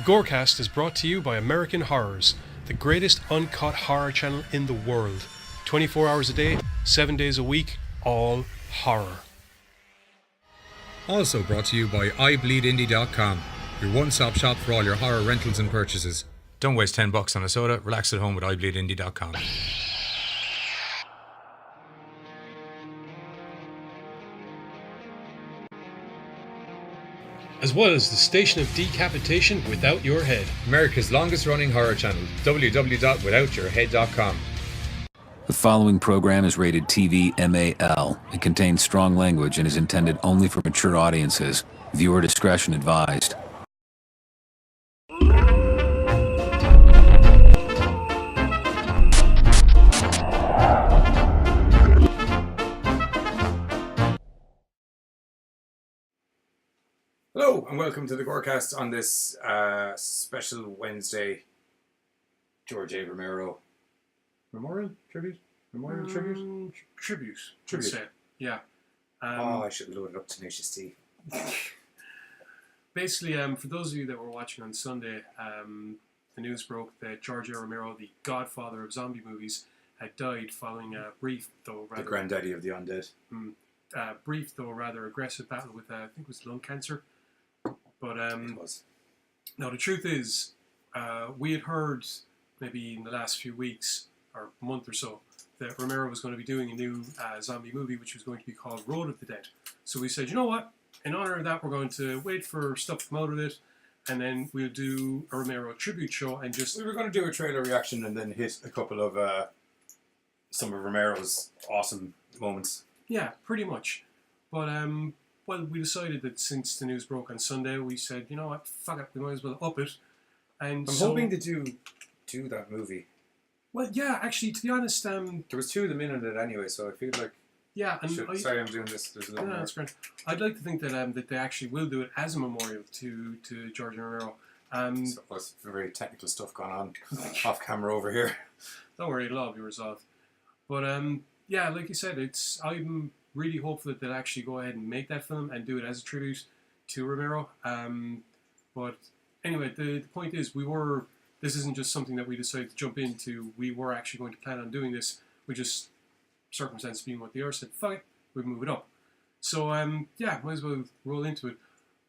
The Gorecast is brought to you by American Horrors, the greatest uncut horror channel in the world. 24 hours a day, 7 days a week, all horror. Also brought to you by iBleedIndie.com, your one-stop shop for all your horror rentals and purchases. Don't waste $10 on a soda, relax at home with iBleedIndie.com. As well as the station of decapitation without your head. America's longest running horror channel, www.withoutyourhead.com. The following program is rated TV MAL. It contains strong language and is intended only for mature audiences. Viewer discretion advised. Hello and welcome to the Gorecast on this special Wednesday. George A. Romero Memorial Tribute? Tribute. Say. Yeah. I should have loaded up Tenacious D. Basically, for those of you that were watching on Sunday, the news broke that George A. Romero, the godfather of zombie movies, had died following a brief, though rather... The granddaddy of the undead. Brief, though rather aggressive battle with, I think it was lung cancer. But It was. no, the truth is, we had heard maybe in the last few weeks or month or so that Romero was going to be doing a new zombie movie, which was going to be called Road of the Dead. So we said, you know what? In honor of that, we're going to wait for stuff to come out of it, and then we'll do a Romero tribute show and just... We were going to do a trailer reaction and then hit a couple of some of Romero's awesome moments. Yeah, pretty much. But, well, we decided that since the news broke on Sunday, we said, you know what, fuck it, we might as well up it. And I'm hoping to do that movie. Well, yeah, actually, to be honest... There was two of them in it anyway, so I feel like... Yeah, and sorry, I'm doing this. There's a little more. That's great. I'd like to think that that they actually will do it as a memorial to George Romero. So there's very technical stuff going on off camera over here. Don't worry, it'll all be resolved. But yeah, like you said, I'm really hopeful that they'll actually go ahead and make that film and do it as a tribute to Romero. But anyway, the point is, this isn't just something that we decided to jump into. We were actually going to plan on doing this. We just, circumstances being what they are, said, fuck it, we'll move it up. So, yeah, might as well roll into it.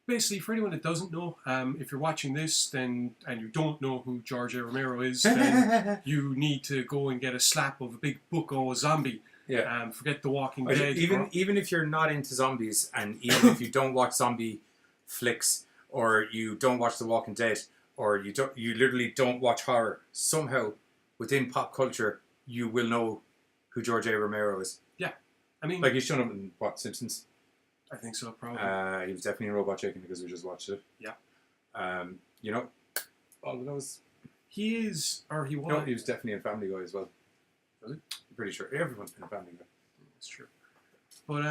Basically, for anyone that doesn't know, if you're watching this then and you don't know who George A. Romero is, then you need to go and get a slap of a big book or a zombie. Yeah. Forget The Walking Dead. Even if you're not into zombies, and even if you don't watch zombie flicks, or you don't watch The Walking Dead, or you literally don't watch horror, somehow within pop culture you will know who George A. Romero is. Yeah, I mean, like he's shown up in what, Simpsons? I think so, probably. He was definitely in Robot Chicken because we just watched it. Yeah. You know, all of those. He is, or he was. No, he was definitely in Family Guy as well. Was he? I'm pretty sure everyone's been in Family Guy. That's true. But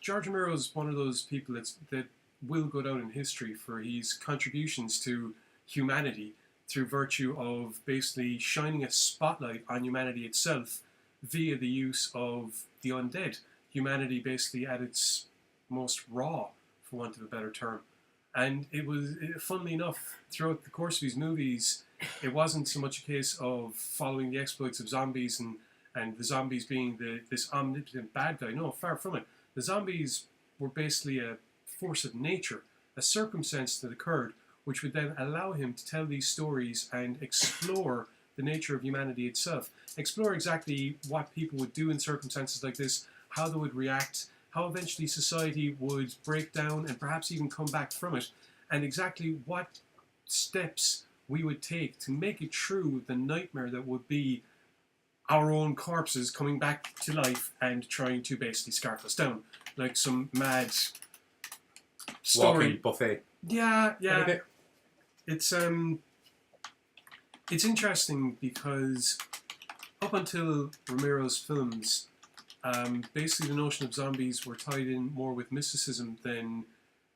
George Romero is one of those people that will go down in history for his contributions to humanity through virtue of basically shining a spotlight on humanity itself via the use of the undead. Humanity basically at its most raw, for want of a better term. And it was, funnily enough, throughout the course of his movies, it wasn't so much a case of following the exploits of zombies and the zombies being this omnipotent bad guy. No, far from it. The zombies were basically a force of nature, a circumstance that occurred, which would then allow him to tell these stories and explore the nature of humanity itself. Explore exactly what people would do in circumstances like this, how they would react, how eventually society would break down and perhaps even come back from it, and exactly what steps we would take to make it true the nightmare that would be our own corpses coming back to life and trying to basically scarf us down like some mad story. Walking buffet. Yeah. It's interesting because up until Romero's films, basically the notion of zombies were tied in more with mysticism than,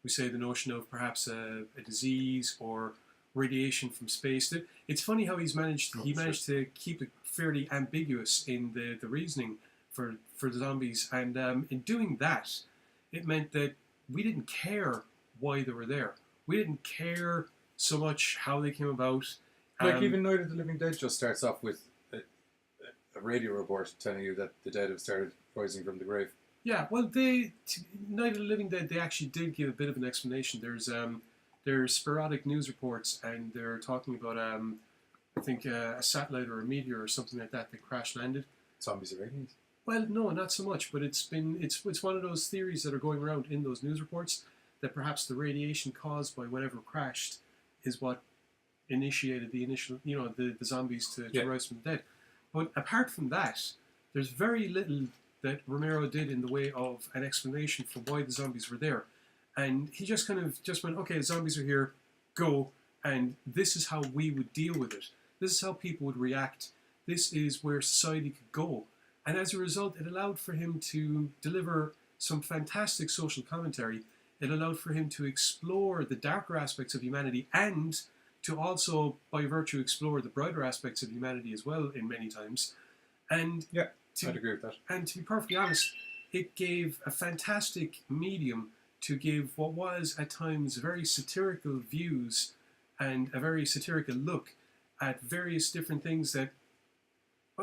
we say, the notion of perhaps a disease or radiation from space. It's funny how he managed to keep it fairly ambiguous in the reasoning for the zombies, and in doing that, it meant that we didn't care why they were there. We didn't care so much how they came about. Like even Night of the Living Dead just starts off with a radio report telling you that the dead have started rising from the grave. Yeah, well, Night of the Living Dead, they actually did give a bit of an explanation. There's sporadic news reports, and they're talking about I think a satellite or a meteor or something like that crash landed. Zombies are aliens. Well, no, not so much, but it's one of those theories that are going around in those news reports that perhaps the radiation caused by whatever crashed is what initiated the initial, the zombies to rise from the dead. But apart from that, there's very little that Romero did in the way of an explanation for why the zombies were there. And he just kind of just went, okay, zombies are here, go, and this is how we would deal with it. This is how people would react. This is where society could go. And as a result, it allowed for him to deliver some fantastic social commentary. It allowed for him to explore the darker aspects of humanity and to also, by virtue, explore the brighter aspects of humanity as well in many times. And yeah, I'd agree with that. And to be perfectly honest, it gave a fantastic medium to give what was at times very satirical views and a very satirical look at various different things that,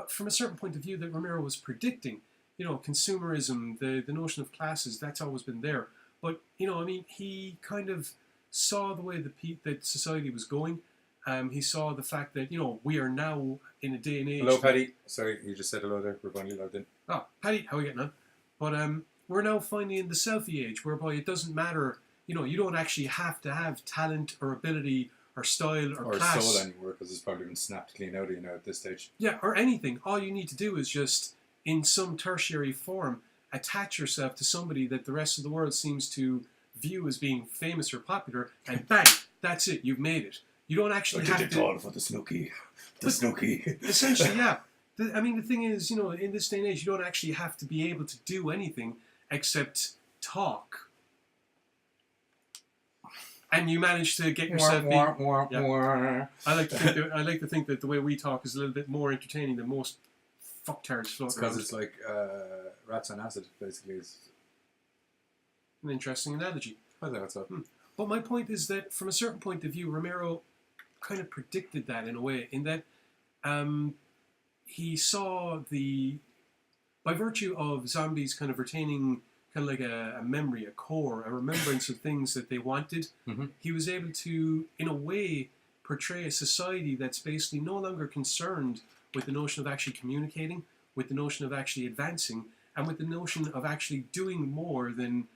from a certain point of view, that Romero was predicting. Consumerism, the notion of classes, that's always been there. But, he kind of saw the way that society was going. He saw the fact that, we are now in a day and age... Hello, Paddy. Sorry, you just said hello there. We're finally logged in. Oh, Paddy, how are we getting on? But we're now finally in the selfie age, whereby it doesn't matter, you don't actually have to have talent or ability or style or class. Soul anymore, because it's probably been snapped clean out of you now at this stage. Yeah, or anything. All you need to do is just, in some tertiary form, attach yourself to somebody that the rest of the world seems to view as being famous or popular, and bang, that's it, you've made it. You don't actually have to... call for the Snooky. The Snooky. Essentially, yeah. The thing is, in this day and age, you don't actually have to be able to do anything except talk. And you manage to get yourself yeah. I like to think that the way we talk is a little bit more entertaining than most fucktards floating around. Because it's like rats on acid, basically. It's an interesting analogy. I think that's so. But my point is that, from a certain point of view, Romero kind of predicted that in a way, in that he saw by virtue of zombies kind of retaining kind of like a memory, a core, a remembrance of things that they wanted, he was able to, in a way, portray a society that's basically no longer concerned with the notion of actually communicating, with the notion of actually advancing, and with the notion of actually doing more than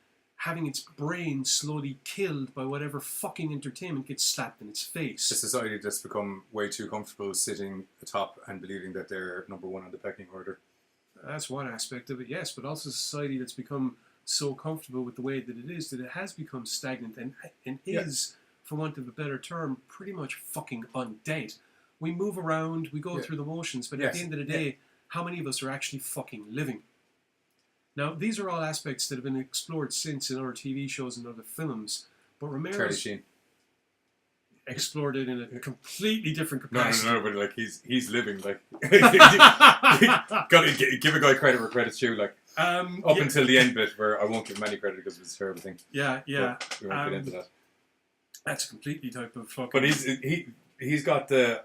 having its brain slowly killed by whatever fucking entertainment gets slapped in its face. A society that's become way too comfortable sitting atop and believing that they're number one on the pecking order. That's one aspect of it, yes, but also a society that's become so comfortable with the way that it has become stagnant and is, for want of a better term, pretty much fucking undead. We move around, we go through the motions, but at the end of the day, how many of us are actually fucking living? Now, these are all aspects that have been explored since in other TV shows and other films, but Romero explored it in a completely different capacity. No, but like he's living, like gotta give a guy credit where credit's due, like up until the end bit where I won't give him any credit because it was a terrible thing. Yeah. But we won't get into that. That's a completely type of fucking... But he's got the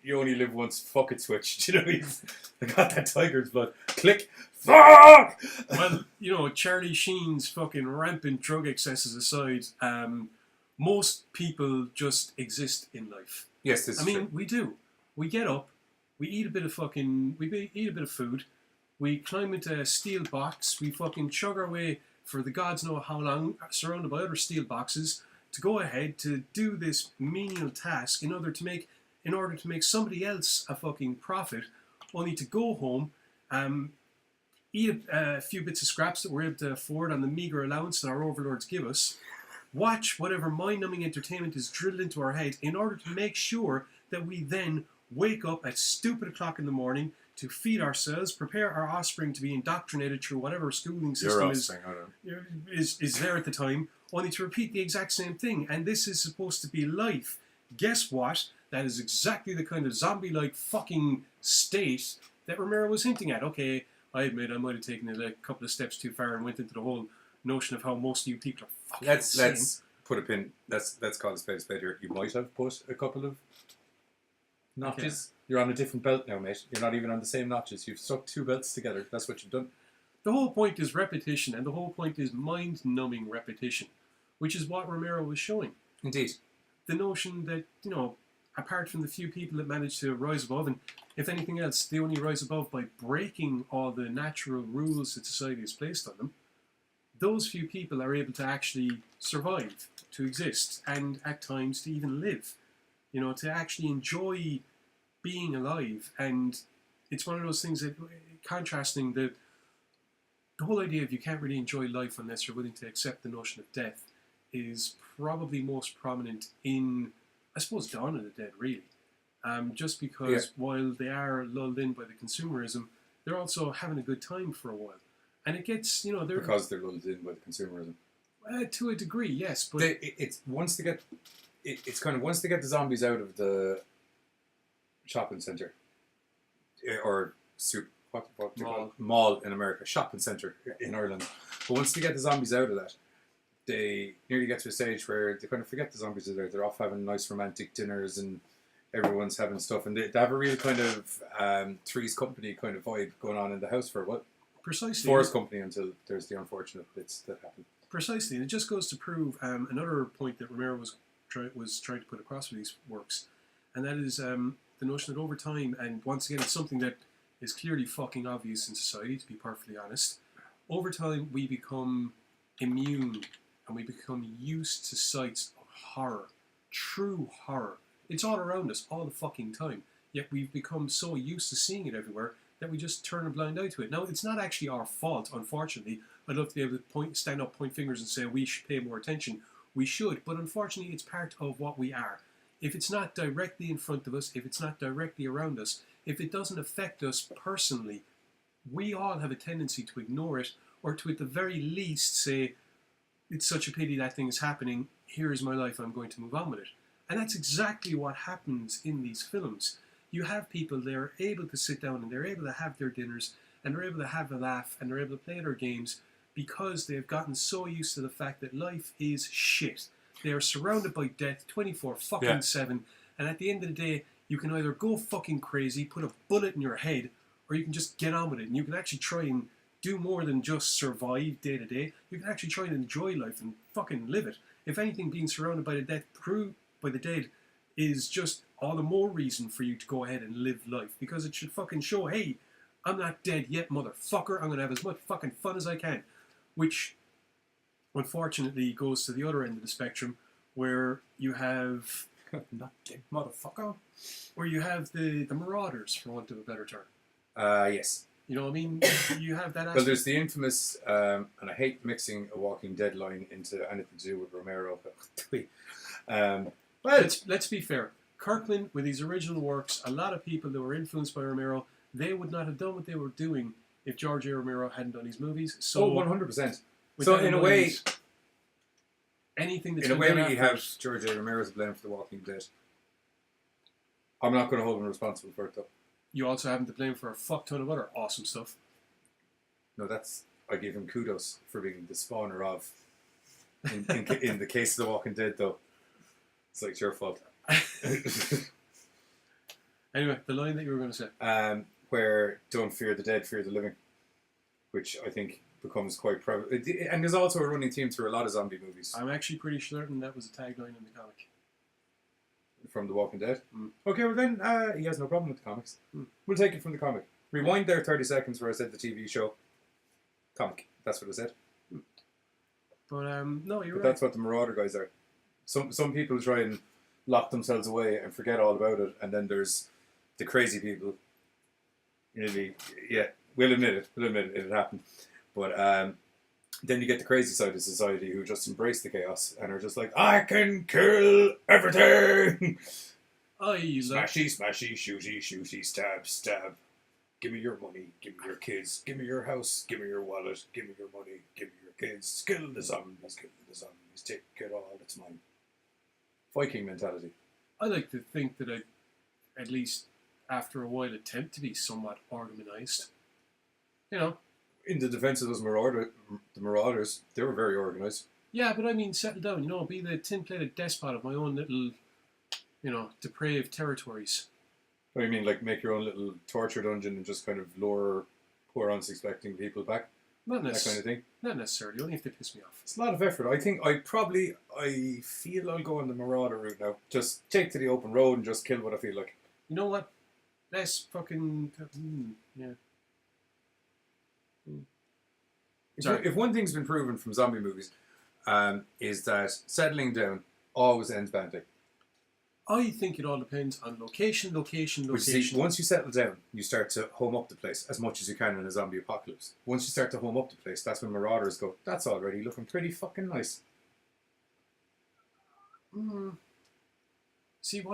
you only live once fuck it switch. He's got that tiger's blood. Click. Fuck! Well, Charlie Sheen's fucking rampant drug excesses aside, most people just exist in life. Yes, this is true. We do. We get up, we eat a bit of food, we climb into a steel box, we fucking chug our way for the gods know how long, surrounded by other steel boxes, to go ahead to do this menial task in order to make somebody else a fucking profit, only to go home, eat a few bits of scraps that we're able to afford on the meagre allowance that our overlords give us, watch whatever mind-numbing entertainment is drilled into our head in order to make sure that we then wake up at stupid o'clock in the morning to feed ourselves, prepare our offspring to be indoctrinated through whatever schooling system is there at the time, only to repeat the exact same thing. And this is supposed to be life. Guess what? That is exactly the kind of zombie-like fucking state that Romero was hinting at. Okay, I admit I might have taken it a couple of steps too far and went into the whole notion of how most of you people are fucking insane. put a pin. Let's call a spade here. You might have put a couple of notches. Okay. You're on a different belt now, mate. You're not even on the same notches. You've stuck 2 belts together. That's what you've done. The whole point is repetition, and the whole point is mind-numbing repetition, which is what Romero was showing. Indeed. The notion that, apart from the few people that manage to rise above, and if anything else, they only rise above by breaking all the natural rules that society has placed on them, those few people are able to actually survive, to exist, and at times to even live. To actually enjoy being alive. And it's one of those things that, contrasting the whole idea of you can't really enjoy life unless you're willing to accept the notion of death, is probably most prominent in, I suppose, Dawn of the Dead, really. Just because while they are lulled in by the consumerism, they're also having a good time for a while. And it gets, they're... Because they're lulled in by the consumerism. To a degree, yes, but... It's kind of once they get the zombies out of the shopping centre, or mall in America, shopping centre in Ireland. But once they get the zombies out of that, they nearly get to a stage where they kind of forget the zombies are there. They're off having nice romantic dinners and everyone's having stuff. And they have a real kind of Three's Company kind of vibe going on in the house for a while. Precisely. Four's Company until there's the unfortunate bits that happen. Precisely. And it just goes to prove another point that Romero was trying to put across with these works. And that is the notion that over time, and once again, it's something that is clearly fucking obvious in society, to be perfectly honest, over time we become immune and we become used to sights of horror, true horror. It's all around us all the fucking time, yet we've become so used to seeing it everywhere that we just turn a blind eye to it. Now, it's not actually our fault, unfortunately. I'd love to be able to stand up, point fingers and say we should pay more attention. We should, but unfortunately it's part of what we are. If it's not directly in front of us, if it's not directly around us, if it doesn't affect us personally, we all have a tendency to ignore it, or to at the very least say, it's such a pity that thing is happening, here is my life, I'm going to move on with it. And that's exactly what happens in these films. You have people, they're able to sit down and they're able to have their dinners, and they're able to have a laugh, and they're able to play their games, because they've gotten so used to the fact that life is shit. They are surrounded by death 24/7, and at the end of the day, you can either go fucking crazy, put a bullet in your head, or you can just get on with it, and you can actually try and do more than just survive day to day. You can actually try and enjoy life and fucking live it. If anything, being surrounded by the dead is just all the more reason for you to go ahead and live life, because it should fucking show, hey, I'm not dead yet, motherfucker. I'm going to have as much fucking fun as I can. Which, unfortunately, goes to the other end of the spectrum, where you have... Not dead, motherfucker. Where you have the marauders, for want of a better term. Yes. You know what I mean? You have that aspect. Well, there's the infamous, and I hate mixing a Walking Dead line into anything to do with Romero. Well, let's be fair. Kirkland, with his original works, a lot of people that were influenced by Romero, they would not have done what they were doing if George A. Romero hadn't done his movies. So 100%. So in a way, anything that's when you have George A. Romero to blame for The Walking Dead, I'm not going to hold him responsible for it, though. You also have him to blame for a fuck ton of other awesome stuff. No, I give him kudos for being the spawner of. In the case of The Walking Dead, though, it's like it's your fault. Anyway, the line that you were going to say. Where don't fear the dead, fear the living, which I think becomes quite prevalent. And there's also a running theme through a lot of zombie movies. I'm actually pretty certain that was a tagline in the comic. From The Walking Dead? Mm. Okay, well then, he has no problem with the comics. Mm. We'll take it from the comic. Rewind there 30 seconds where I said the TV show. Comic. That's what I said. Mm. But, no, you're right. That's what the Marauder guys are. Some people try and lock themselves away and forget all about it, and then there's the crazy people. Really, yeah, we'll admit it. It happened. But then you get the crazy side of society who just embrace the chaos and are just like, I can kill everything. Smashy, shooty, stab. Give me your money, give me your kids, give me your house, give me your wallet, give me your money, give me your kids. Kill the zombies, take it all, it's mine. Viking mentality. I like to think that I, at least after a while, attempt to be somewhat organised. You know. In the defense of those the Marauders, they were very organised. Yeah, but I mean, settle down. Be the tin-plated despot of my own little, depraved territories. What do you mean, like make your own little torture dungeon and just kind of lure poor unsuspecting people back? Not That kind of thing? Not necessarily, only if they piss me off. It's a lot of effort. I think I feel I'll go on the Marauder route now. Just take to the open road and just kill what I feel like. You know what? Less fucking... yeah. If one thing's been proven from zombie movies, is that settling down always ends badly. I think it all depends on location. Which, see, once you settle down, you start to home up the place as much as you can in a zombie apocalypse. Once you start to home up the place, that's when marauders go, that's already looking pretty fucking nice. See,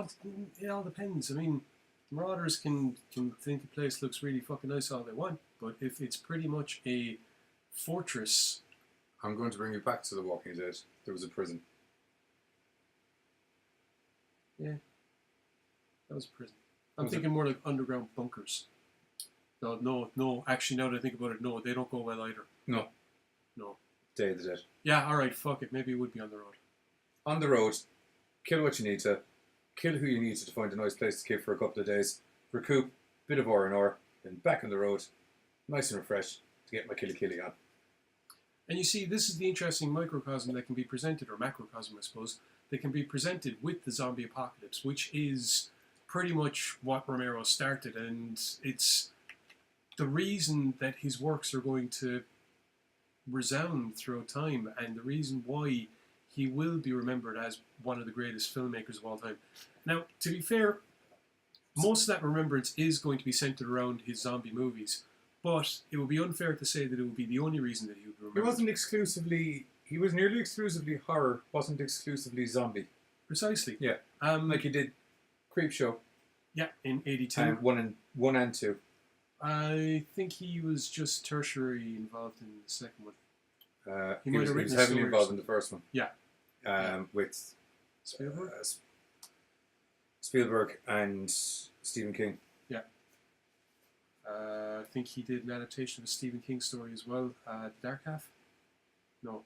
it all depends. I mean, marauders can think the place looks really fucking nice all they want, but if it's pretty much a fortress... I'm going to bring you back to The Walking Dead. There was a prison. Yeah, that was a prison. I'm thinking more like underground bunkers. No. Actually, now that I think about it, no, they don't go well either. No. Day of the Dead. Yeah, all right, fuck it. Maybe it would be on the road. On the road, kill what you need to, kill who you need to find a nice place to keep for a couple of days, recoup, bit of R&R, then back on the road, nice and refreshed, to get my killy on. And you see, this is the interesting microcosm that can be presented, or macrocosm, I suppose, that can be presented with the zombie apocalypse, which is pretty much what Romero started, and it's the reason that his works are going to resound throughout time, and the reason why he will be remembered as one of the greatest filmmakers of all time. Now, to be fair, most of that remembrance is going to be centered around his zombie movies, but it would be unfair to say that it would be the only reason that he would be remembered. He was nearly exclusively horror, wasn't exclusively zombie. Precisely. Yeah. Like he did Creepshow. Yeah, in 82. And one and two. I think he was just tertiary involved in the second one. He was heavily involved in the first one. Yeah. With Spielberg? Spielberg and Stephen King. Yeah. I think he did an adaptation of a Stephen King story as well. The Dark Half? No,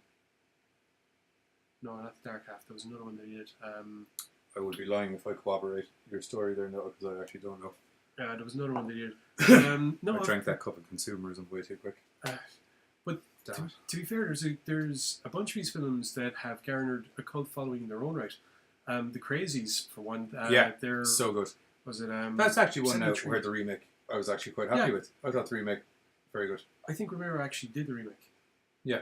not The Dark Half. There was another one that he did. I would be lying if I corroborate your story there, no, because I actually don't know. There was another one that he did. No, I drank that cup of consumerism way too quick. But to be fair, there's a bunch of these films that have garnered a cult following in their own right. The Crazies, for one. They're so good. Was it? That's actually one now where the remake I was actually quite happy with. I thought the remake very good. I think Romero actually did the remake. Yeah.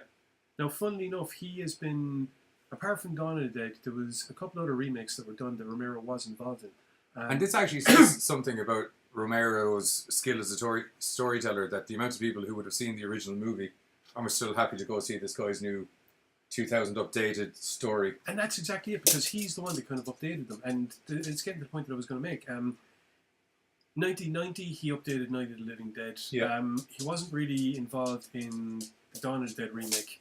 Now, funnily enough, he has been, apart from Dawn of the Dead, there was a couple other remakes that were done that Romero was involved in. And this actually says something about Romero's skill as a storyteller, that the amount of people who would have seen the original movie and were still happy to go see this guy's new 2000 updated story. And that's exactly it, because he's the one that kind of updated them. And it's getting to the point that I was going to make. 1990, he updated Night of the Living Dead. Yeah. He wasn't really involved in the Dawn of the Dead remake.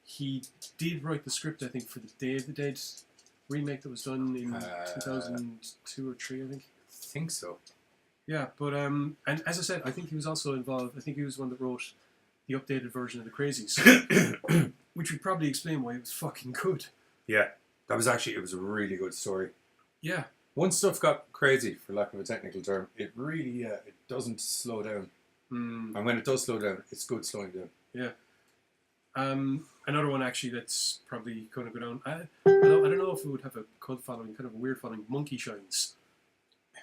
He did write the script, I think, for the Day of the Dead remake that was done in 2002 or 3, I think. I think so. Yeah, but and as I said, I think he was also involved. I think he was the one that wrote the updated version of The Crazies, which would probably explain why it was fucking good. Yeah, it was a really good story. Yeah. Once stuff got crazy, for lack of a technical term, it really it doesn't slow down. And when it does slow down, it's good slowing down. Yeah. Another one actually that's probably going to go down. I don't know if it would have a cult following, kind of a weird following. Monkey Shines.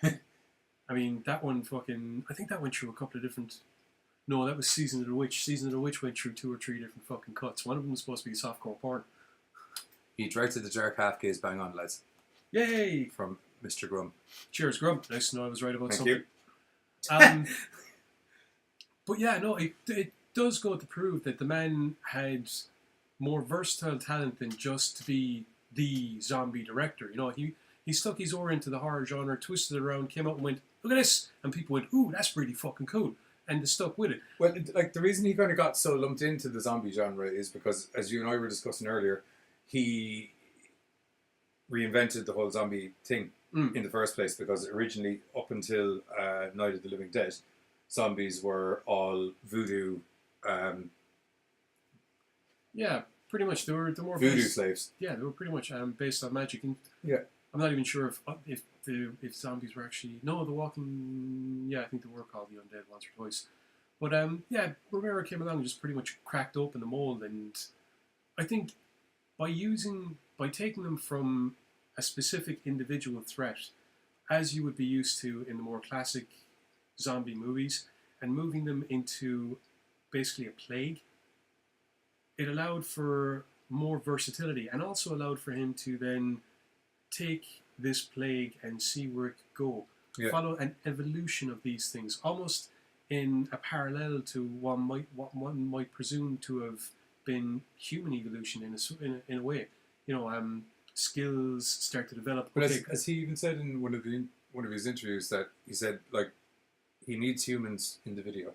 I mean, that one fucking... I think that went through a couple of different... No, that was Season of the Witch. Season of the Witch went through 2 or 3 different fucking cuts. One of them was supposed to be softcore porn. He directed The Dark Half Gaze Bang On, lads. Yay! From Mr. Grum. Cheers, Grum. Nice to know I was right about Thank something. You. But yeah, no, it does go to prove that the man had more versatile talent than just to be the zombie director. You know, he stuck his oar into the horror genre, twisted it around, came out and went, look at this! And people went, ooh, that's really fucking cool. And they stuck with it. Well, like, the reason he kind of got so lumped into the zombie genre is because, as you and I were discussing earlier, he reinvented the whole zombie thing in the first place, because originally, up until Night of the Living Dead, zombies were all voodoo. Yeah, Pretty much, they were more voodoo based, slaves. Yeah, they were pretty much based on magic. And Yeah. I'm not even sure if zombies were actually the Walking. Yeah, I think they were called the Undead once or twice. But yeah, Romero came along and just pretty much cracked open the mold, and I think by taking them from a specific individual threat, as you would be used to in the more classic zombie movies, and moving them into basically a plague, it allowed for more versatility, and also allowed for him to then take this plague and see where it could go. Yeah. Follow an evolution of these things, almost in a parallel to what one might presume to have been human evolution in a way. Skills start to develop. But as he even said in one of his interviews, that he said, like, he needs humans in the video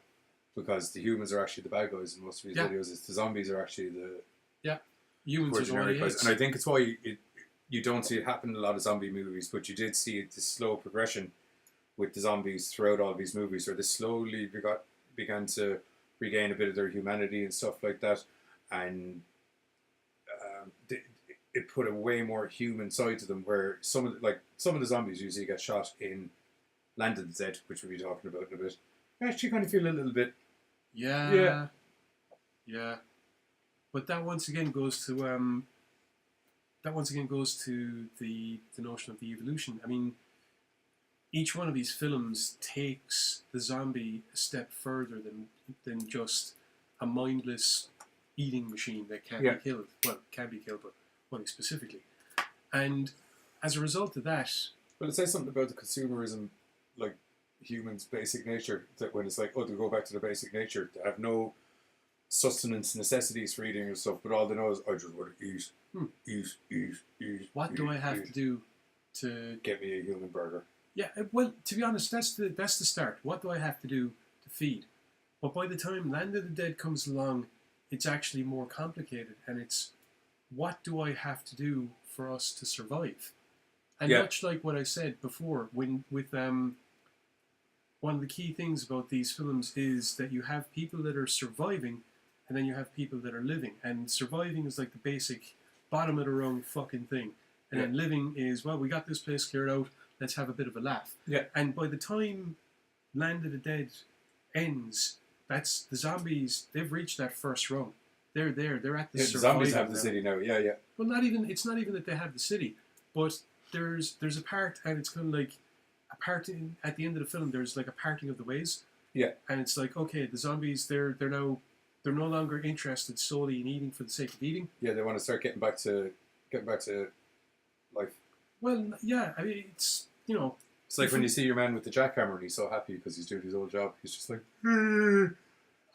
because the humans are actually the bad guys in most of his videos. It's the zombies are actually the humans are the generic guys. And I think it's why you don't see it happen in a lot of zombie movies, but you did see this slow progression with the zombies throughout all these movies, where they slowly began to regain a bit of their humanity and stuff like that, and it put a way more human side to them. Where some of the zombies usually get shot in Land of the Dead, which we'll be talking about in a bit. I actually kind of feel a little bit. Yeah. But that once again goes to the notion of the evolution. I mean, each one of these films takes the zombie a step further than just a mindless eating machine that can't be killed. Well, can be killed, but one specifically. And as a result of that... Well, it says something about the consumerism, like humans' basic nature, that when it's like, they go back to their basic nature, they have no sustenance necessities for eating and stuff, but all they know is, I just want to eat. What do I have to do to... Get me a human burger. Yeah, well, to be honest, that's the start. What do I have to do to feed? But by the time Land of the Dead comes along, it's actually more complicated, and it's what do I have to do for us to survive? And much like what I said before, one of the key things about these films is that you have people that are surviving, and then you have people that are living. And surviving is like the basic bottom of the rung fucking thing. And then living is, well, we got this place cleared out, let's have a bit of a laugh. Yeah. And by the time Land of the Dead ends, that's the zombies, they've reached that first rung. They're there, they're at the the zombies have the city now, Well, it's not even that they have the city, but there's a part, and it's kind of like a part at the end of the film, there's like a parting of the ways. Yeah. And it's like, okay, the zombies, they're no longer interested solely in eating for the sake of eating. Yeah, they want to start getting back to life. Well, yeah, I mean, it's, It's like when you see your man with the jackhammer and he's so happy because he's doing his old job. He's just like...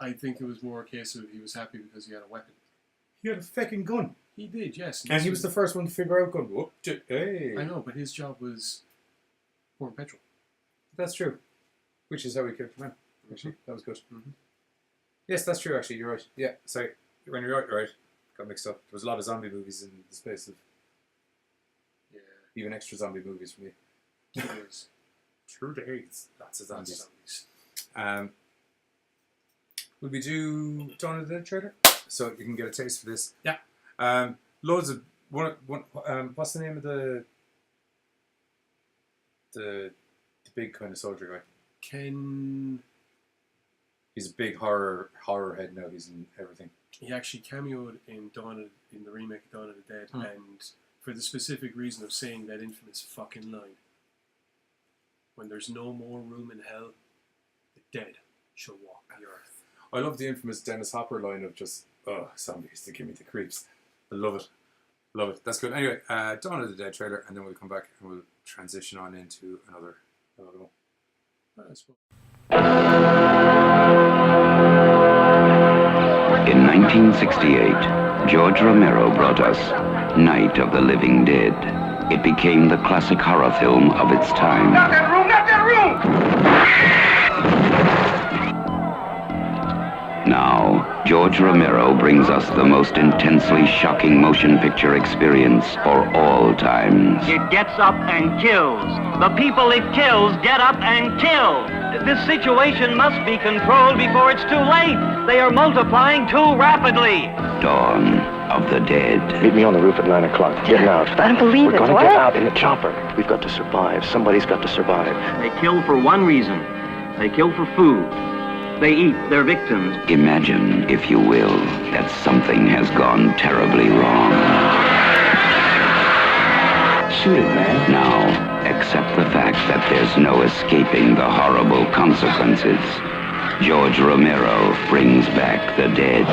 I think it was more a case of he was happy because he had a weapon. He had a fucking gun. He did, yes. And he was the first one to figure out gun. Whoop, hey. I know, but his job was pouring petrol. That's true. Which is how he killed the man. Actually, that was good. Mm-hmm. Yes, that's true, actually. You're right. Yeah, sorry. When you're right. Got mixed up. There was a lot of zombie movies in the space of... Yeah. Even extra zombie movies for me. 2 days. 2 days. Lots of zombies. Will we do Dawn of the Dead trailer? So you can get a taste for this. Yeah. Loads of... what's the name of the big kind of soldier guy? Ken... He's a big horror head now. He's in everything. He actually cameoed in the remake of Dawn of the Dead, and for the specific reason of saying that infamous fucking line. When there's no more room in hell, the dead shall walk the earth. I love the infamous Dennis Hopper line of just, zombies, they give me the creeps. I love it. Love it. That's good. Anyway, Dawn of the Dead trailer, and then we'll come back and we'll transition on into another one. In 1968, George Romero brought us Night of the Living Dead. It became the classic horror film of its time. Not that room! Not that room! Now, George Romero brings us the most intensely shocking motion picture experience for all times. It gets up and kills. The people it kills get up and kill. This situation must be controlled before it's too late. They are multiplying too rapidly. Dawn of the Dead. Meet me on the roof at 9 o'clock. Getting out. I don't believe We're it. gonna What? get out in the chopper. We've got to survive. Somebody's got to survive. They kill for one reason. They kill for food. They eat their victims. Imagine, if you will, that something has gone terribly wrong. Shoot it, man. Now, accept the fact that there's no escaping the horrible consequences. George Romero brings back the dead.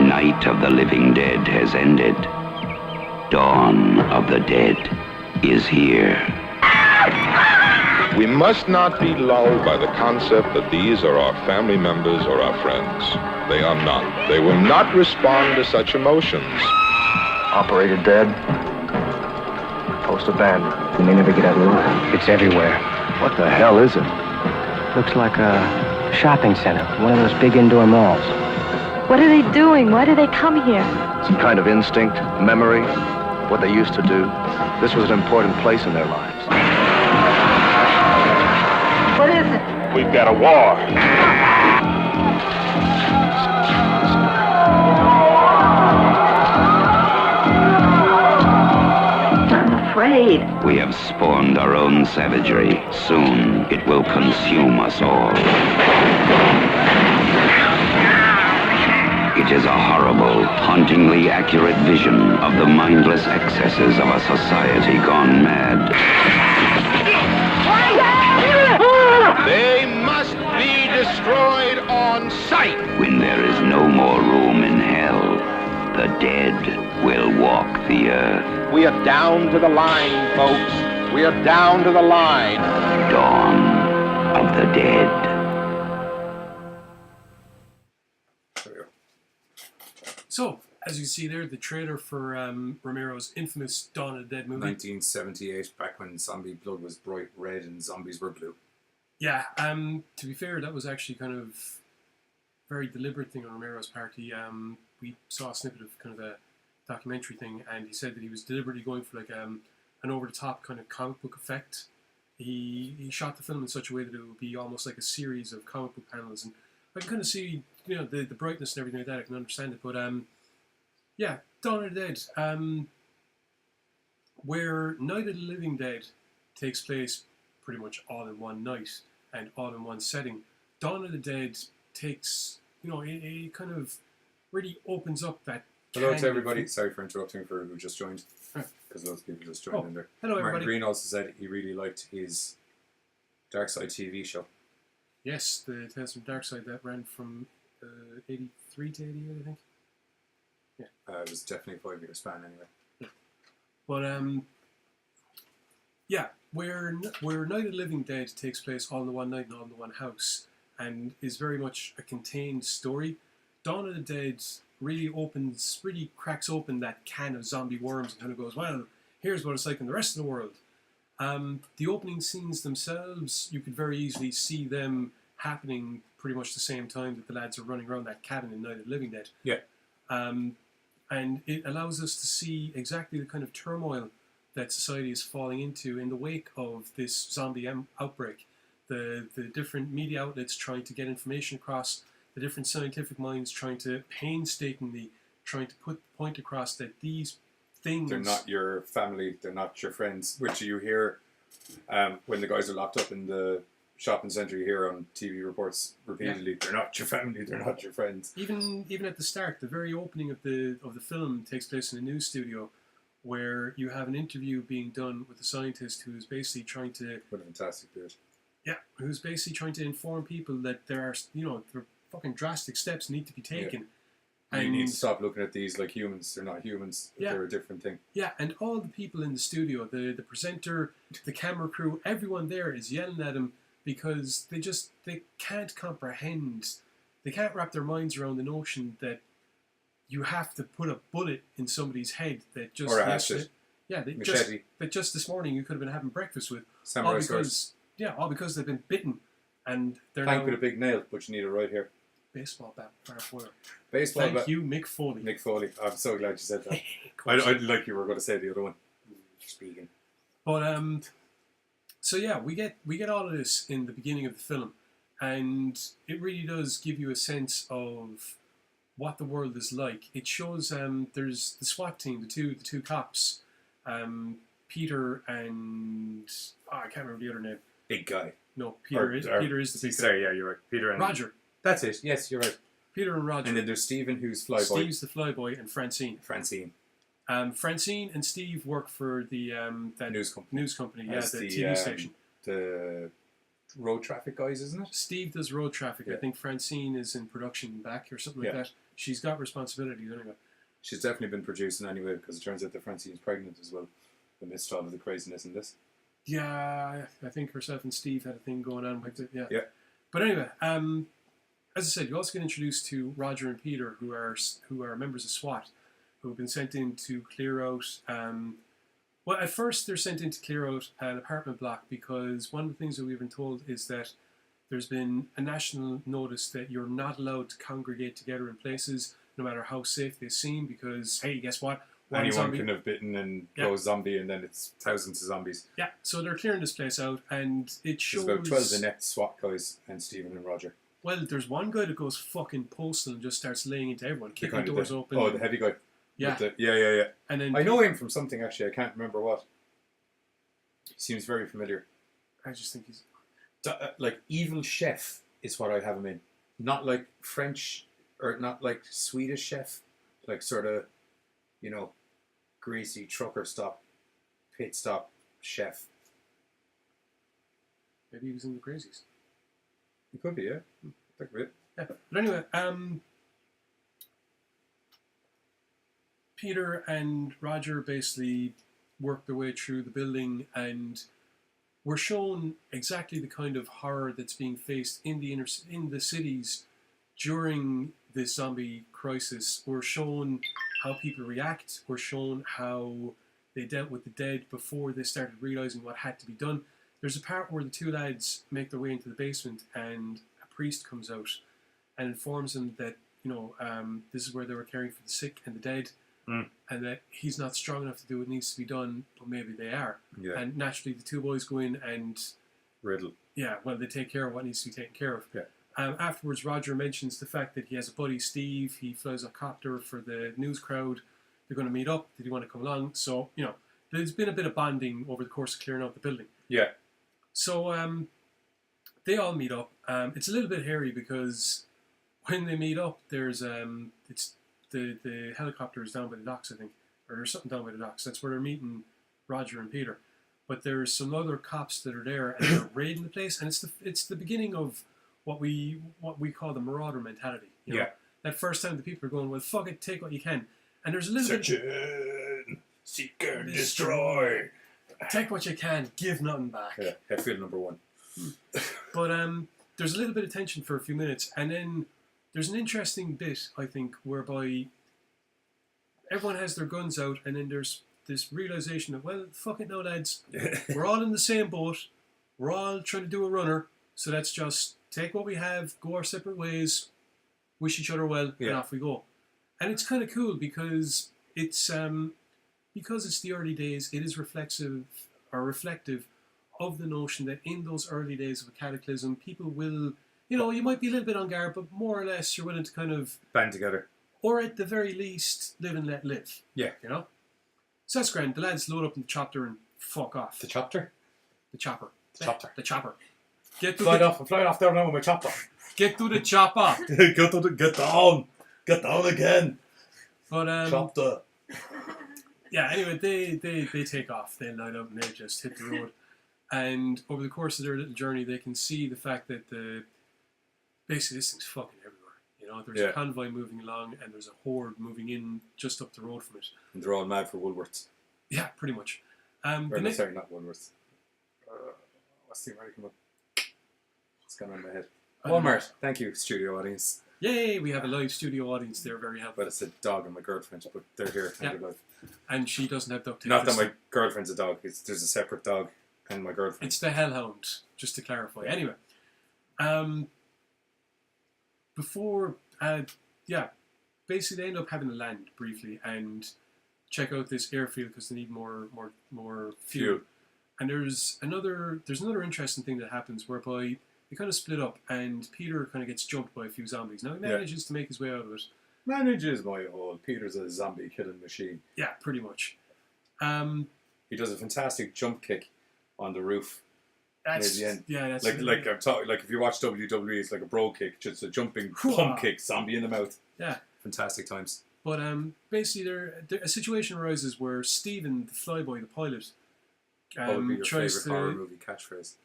Night of the Living Dead has ended. Dawn of the Dead is here. We must not be lulled by the concept that these are our family members or our friends. They are not. They will not respond to such emotions. Operator dead. Post abandoned. We may never get out alive. It's everywhere. What the hell is it? Looks like a shopping center, one of those big indoor malls. What are they doing? Why do they come here? Some kind of instinct, memory, what they used to do. This was an important place in their lives. What is it? We've got a war. I'm afraid. We have spawned our own savagery. Soon, it will consume us all. It is a horrible, hauntingly accurate vision of the mindless excesses of a society gone mad. They must be destroyed on sight. When there is no more room in hell, the dead will walk the earth. We are down to the line, folks. We are down to the line. Dawn of the Dead. So, as you see there, the trailer for Romero's infamous Dawn of the Dead movie. 1978, back when zombie blood was bright red and zombies were blue. Yeah, to be fair, that was actually kind of very deliberate thing on Romero's part. We saw a snippet of kind of a documentary thing, and he said that he was deliberately going for like an over-the-top kind of comic book effect. He shot the film in such a way that it would be almost like a series of comic book panels, and I can kind of see, you know, the brightness and everything like that. I can understand it, but yeah, Dawn of the Dead, where Night of the Living Dead takes place pretty much all in one night and all in one setting. Dawn of the Dead takes, you know, it kind of really opens up that. Hello to everybody. Sorry for interrupting for who just joined, because loads of people just joined in there. Hello, Martin everybody. Green also said he really liked his Dark Side TV show. Yes, the Tales from Dark Side that ran from 83 to 88, I think. Yeah. It was definitely a 5-year span anyway. Yeah. But yeah, where Night of the Living Dead takes place all in the one night and all in the one house, and is very much a contained story. Dawn of the Dead really cracks open that can of zombie worms and kind of goes, well, here's what it's like in the rest of the world. The opening scenes themselves, you could very easily see them happening pretty much the same time that the lads are running around that cabin in Night of the Living Dead. Yeah. And it allows us to see exactly the kind of turmoil that society is falling into in the wake of this zombie outbreak. The different media outlets trying to get information across, the different scientific minds trying to painstakingly trying to point across that these things... They're not your family, they're not your friends, which you hear when the guys are locked up in the shopping centre. You hear on TV reports repeatedly, yeah. They're not your family, they're not your friends. Even at the start, the very opening of the film takes place in a news studio, where you have an interview being done with a scientist who's basically trying to... What a fantastic bit. Yeah, who's basically trying to inform people that there are, you know, there are fucking drastic steps need to be taken. Yeah. And you need to stop looking at these like humans. They're not humans. Yeah. They're a different thing. Yeah, and all the people in the studio, the presenter, the camera crew, everyone there is yelling at him because they can't comprehend, they can't wrap their minds around the notion that you have to put a bullet in somebody's head that just... Or a hatchet. Yeah, machete. That just this morning you could have been having breakfast with. Samurai swords. Yeah, all because they've been bitten and they're Plank now... with a big nail, but you need it right here. Baseball bat, barbed wire. Baseball Thank bat. you, Mick Foley. Nick Foley. I'm so glad you said that. I like you were going to say the other one. Speaking. But so yeah, we get all of this in the beginning of the film, and it really does give you a sense of what the world is like. It shows there's the SWAT team, the two cops, Peter and I can't remember the other name. Big guy. No, Peter is the big guy. Sorry, yeah, you're right. Peter and Roger. That's it. Yes, you're right. Peter and Roger. And then there's Stephen, who's Flyboy. Steve's the flyboy, and Francine. Francine and Steve work for the that news company. Yeah, the TV station. The road traffic guys, isn't it? Steve does road traffic. I think Francine is in production back or something like that. She's got responsibilities anyway. She's definitely been producing anyway, because it turns out that Francine's pregnant as well, amidst all of the craziness in this. Yeah, I think herself and Steve had a thing going on with it. Yeah. Yeah. But anyway, as I said, you also get introduced to Roger and Peter, who are members of SWAT, who have been sent in to clear out. Well, at first they're sent in to clear out an apartment block, because one of the things that we've been told is that there's been a national notice that you're not allowed to congregate together in places, no matter how safe they seem, because, hey, guess what? Anyone can have bitten and go zombie, and then it's thousands of zombies. Yeah, so they're clearing this place out, and it shows... There's about 12 inept SWAT guys, and Stephen and Roger. Well, there's one guy that goes fucking postal and just starts laying into everyone, kicking doors open. Oh, the heavy guy. Yeah. Yeah. And then I know him from something, actually. I can't remember what. He seems very familiar. I just think he's... like, evil chef is what I'd have him in. Not like French, or not like Swedish chef. Like, sort of, you know, greasy trucker stop, pit stop chef. Maybe he was in the Crazies. He could be, yeah. That could be it. Yeah. But anyway, Peter and Roger basically work their way through the building, and we're shown exactly the kind of horror that's being faced in the cities during this zombie crisis. We're shown how people react. We're shown how they dealt with the dead before they started realizing what had to be done. There's a part where the two lads make their way into the basement, and a priest comes out and informs them that, you know, this is where they were caring for the sick and the dead, and that he's not strong enough to do what needs to be done, but maybe they are. Yeah. And naturally, the two boys go in and... Riddle. Yeah, well, they take care of what needs to be taken care of. Yeah. Afterwards, Roger mentions the fact that he has a buddy, Steve. He flies a copter for the news crowd. They're going to meet up. Did he want to come along? So, you know, there's been a bit of bonding over the course of clearing out the building. Yeah. So they all meet up. It's a little bit hairy, because when they meet up, there's it's the helicopter is down by the docks, I think, or there's something down by the docks. That's where they're meeting Roger and Peter. But there's some other cops that are there, and they're raiding the place, and it's the beginning of what we call the marauder mentality. You know? That first time the people are going, well, fuck it, take what you can. And there's a little Search bit... Seek and destroy. Take what you can, give nothing back. Yeah, Hetfield number one. But there's a little bit of tension for a few minutes, and then there's an interesting bit, I think, whereby everyone has their guns out, and then there's this realization of, well, fuck it now, lads. We're all in the same boat. We're all trying to do a runner, so let's just take what we have, go our separate ways, wish each other well, and off we go. And it's kind of cool, because it's the early days. It is reflective of the notion that in those early days of a cataclysm, people will, you know, you might be a little bit on guard, but more or less you're willing to kind of band together, or at the very least live and let live. Yeah, you know. So that's grand. The lads load up in the chopper and fuck off. The chopper. The chopper. The chopper. Get to I'm flying off there now with my chopper. Get to the chopper. Get down again. But chopper. Yeah. Anyway, they take off. They line up and they just hit the road. And over the course of their little journey, they can see the fact that basically this thing's fucking everywhere. You know, there's a convoy moving along, and there's a horde moving in just up the road from it. And they're all mad for Woolworths. Yeah, pretty much. Sorry, not Woolworths. What's the American one? What's going on in my head? Walmart. Thank you, studio audience. Yay, we have a live studio audience. They're very helpful. Well, it's a dog and my girlfriend, but they're here. Yeah. Live. And she doesn't have duct tape. Not that my girlfriend's a dog. There's a separate dog and my girlfriend. It's the Hellhound, just to clarify. Anyway, basically they end up having to land briefly and check out this airfield because they need more fuel. And there's another interesting thing that happens whereby they kind of split up, and Peter kind of gets jumped by a few zombies. Now he manages to make his way out of it, manages my whole. Peter's a zombie killing machine. Yeah, pretty much. He does a fantastic jump kick on the roof. That's near the end. yeah. That's Like I'm talking. Like if you watch WWE, it's like a bro kick, just a jumping pump kick, zombie in the mouth. Yeah. Fantastic times. But basically, a situation arises where Stephen, the flyboy, the pilot, What would be your tries favorite horror movie catchphrase?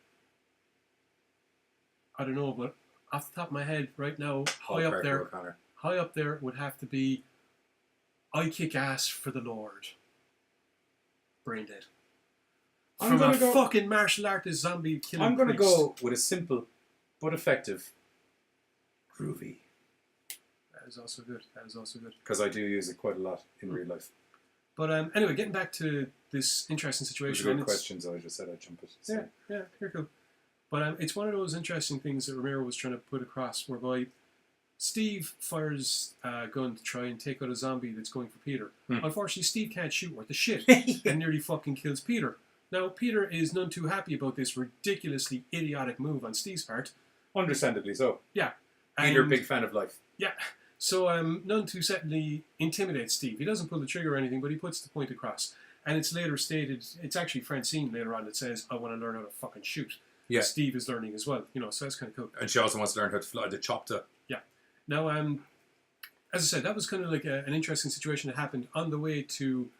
I don't know, but off the top of my head, right now, High up there would have to be, "I kick ass for the Lord." Brain dead. From a fucking martial artist zombie killing. I'm going to priest. go with a simple but effective groovy. That is also good. Because I do use it quite a lot in real life. But anyway, getting back to this interesting situation. Those are good questions. I just said I'd jump it. So. Yeah, you're cool. But it's one of those interesting things that Romero was trying to put across, whereby Steve fires a gun to try and take out a zombie that's going for Peter. Unfortunately, Steve can't shoot worth the shit and nearly fucking kills Peter. Now, Peter is none too happy about this ridiculously idiotic move on Steve's part. Understandably so. Yeah. Peter, big fan of life. Yeah. So none too certainly intimidates Steve. He doesn't pull the trigger or anything, but he puts the point across. And it's later stated, it's actually Francine later on that says, "I want to learn how to fucking shoot." Yeah. Steve is learning as well, so that's kind of cool. And she also wants to learn how to fly the chopper. Yeah. Now, as I said, that was kind of like an interesting situation that happened on the way to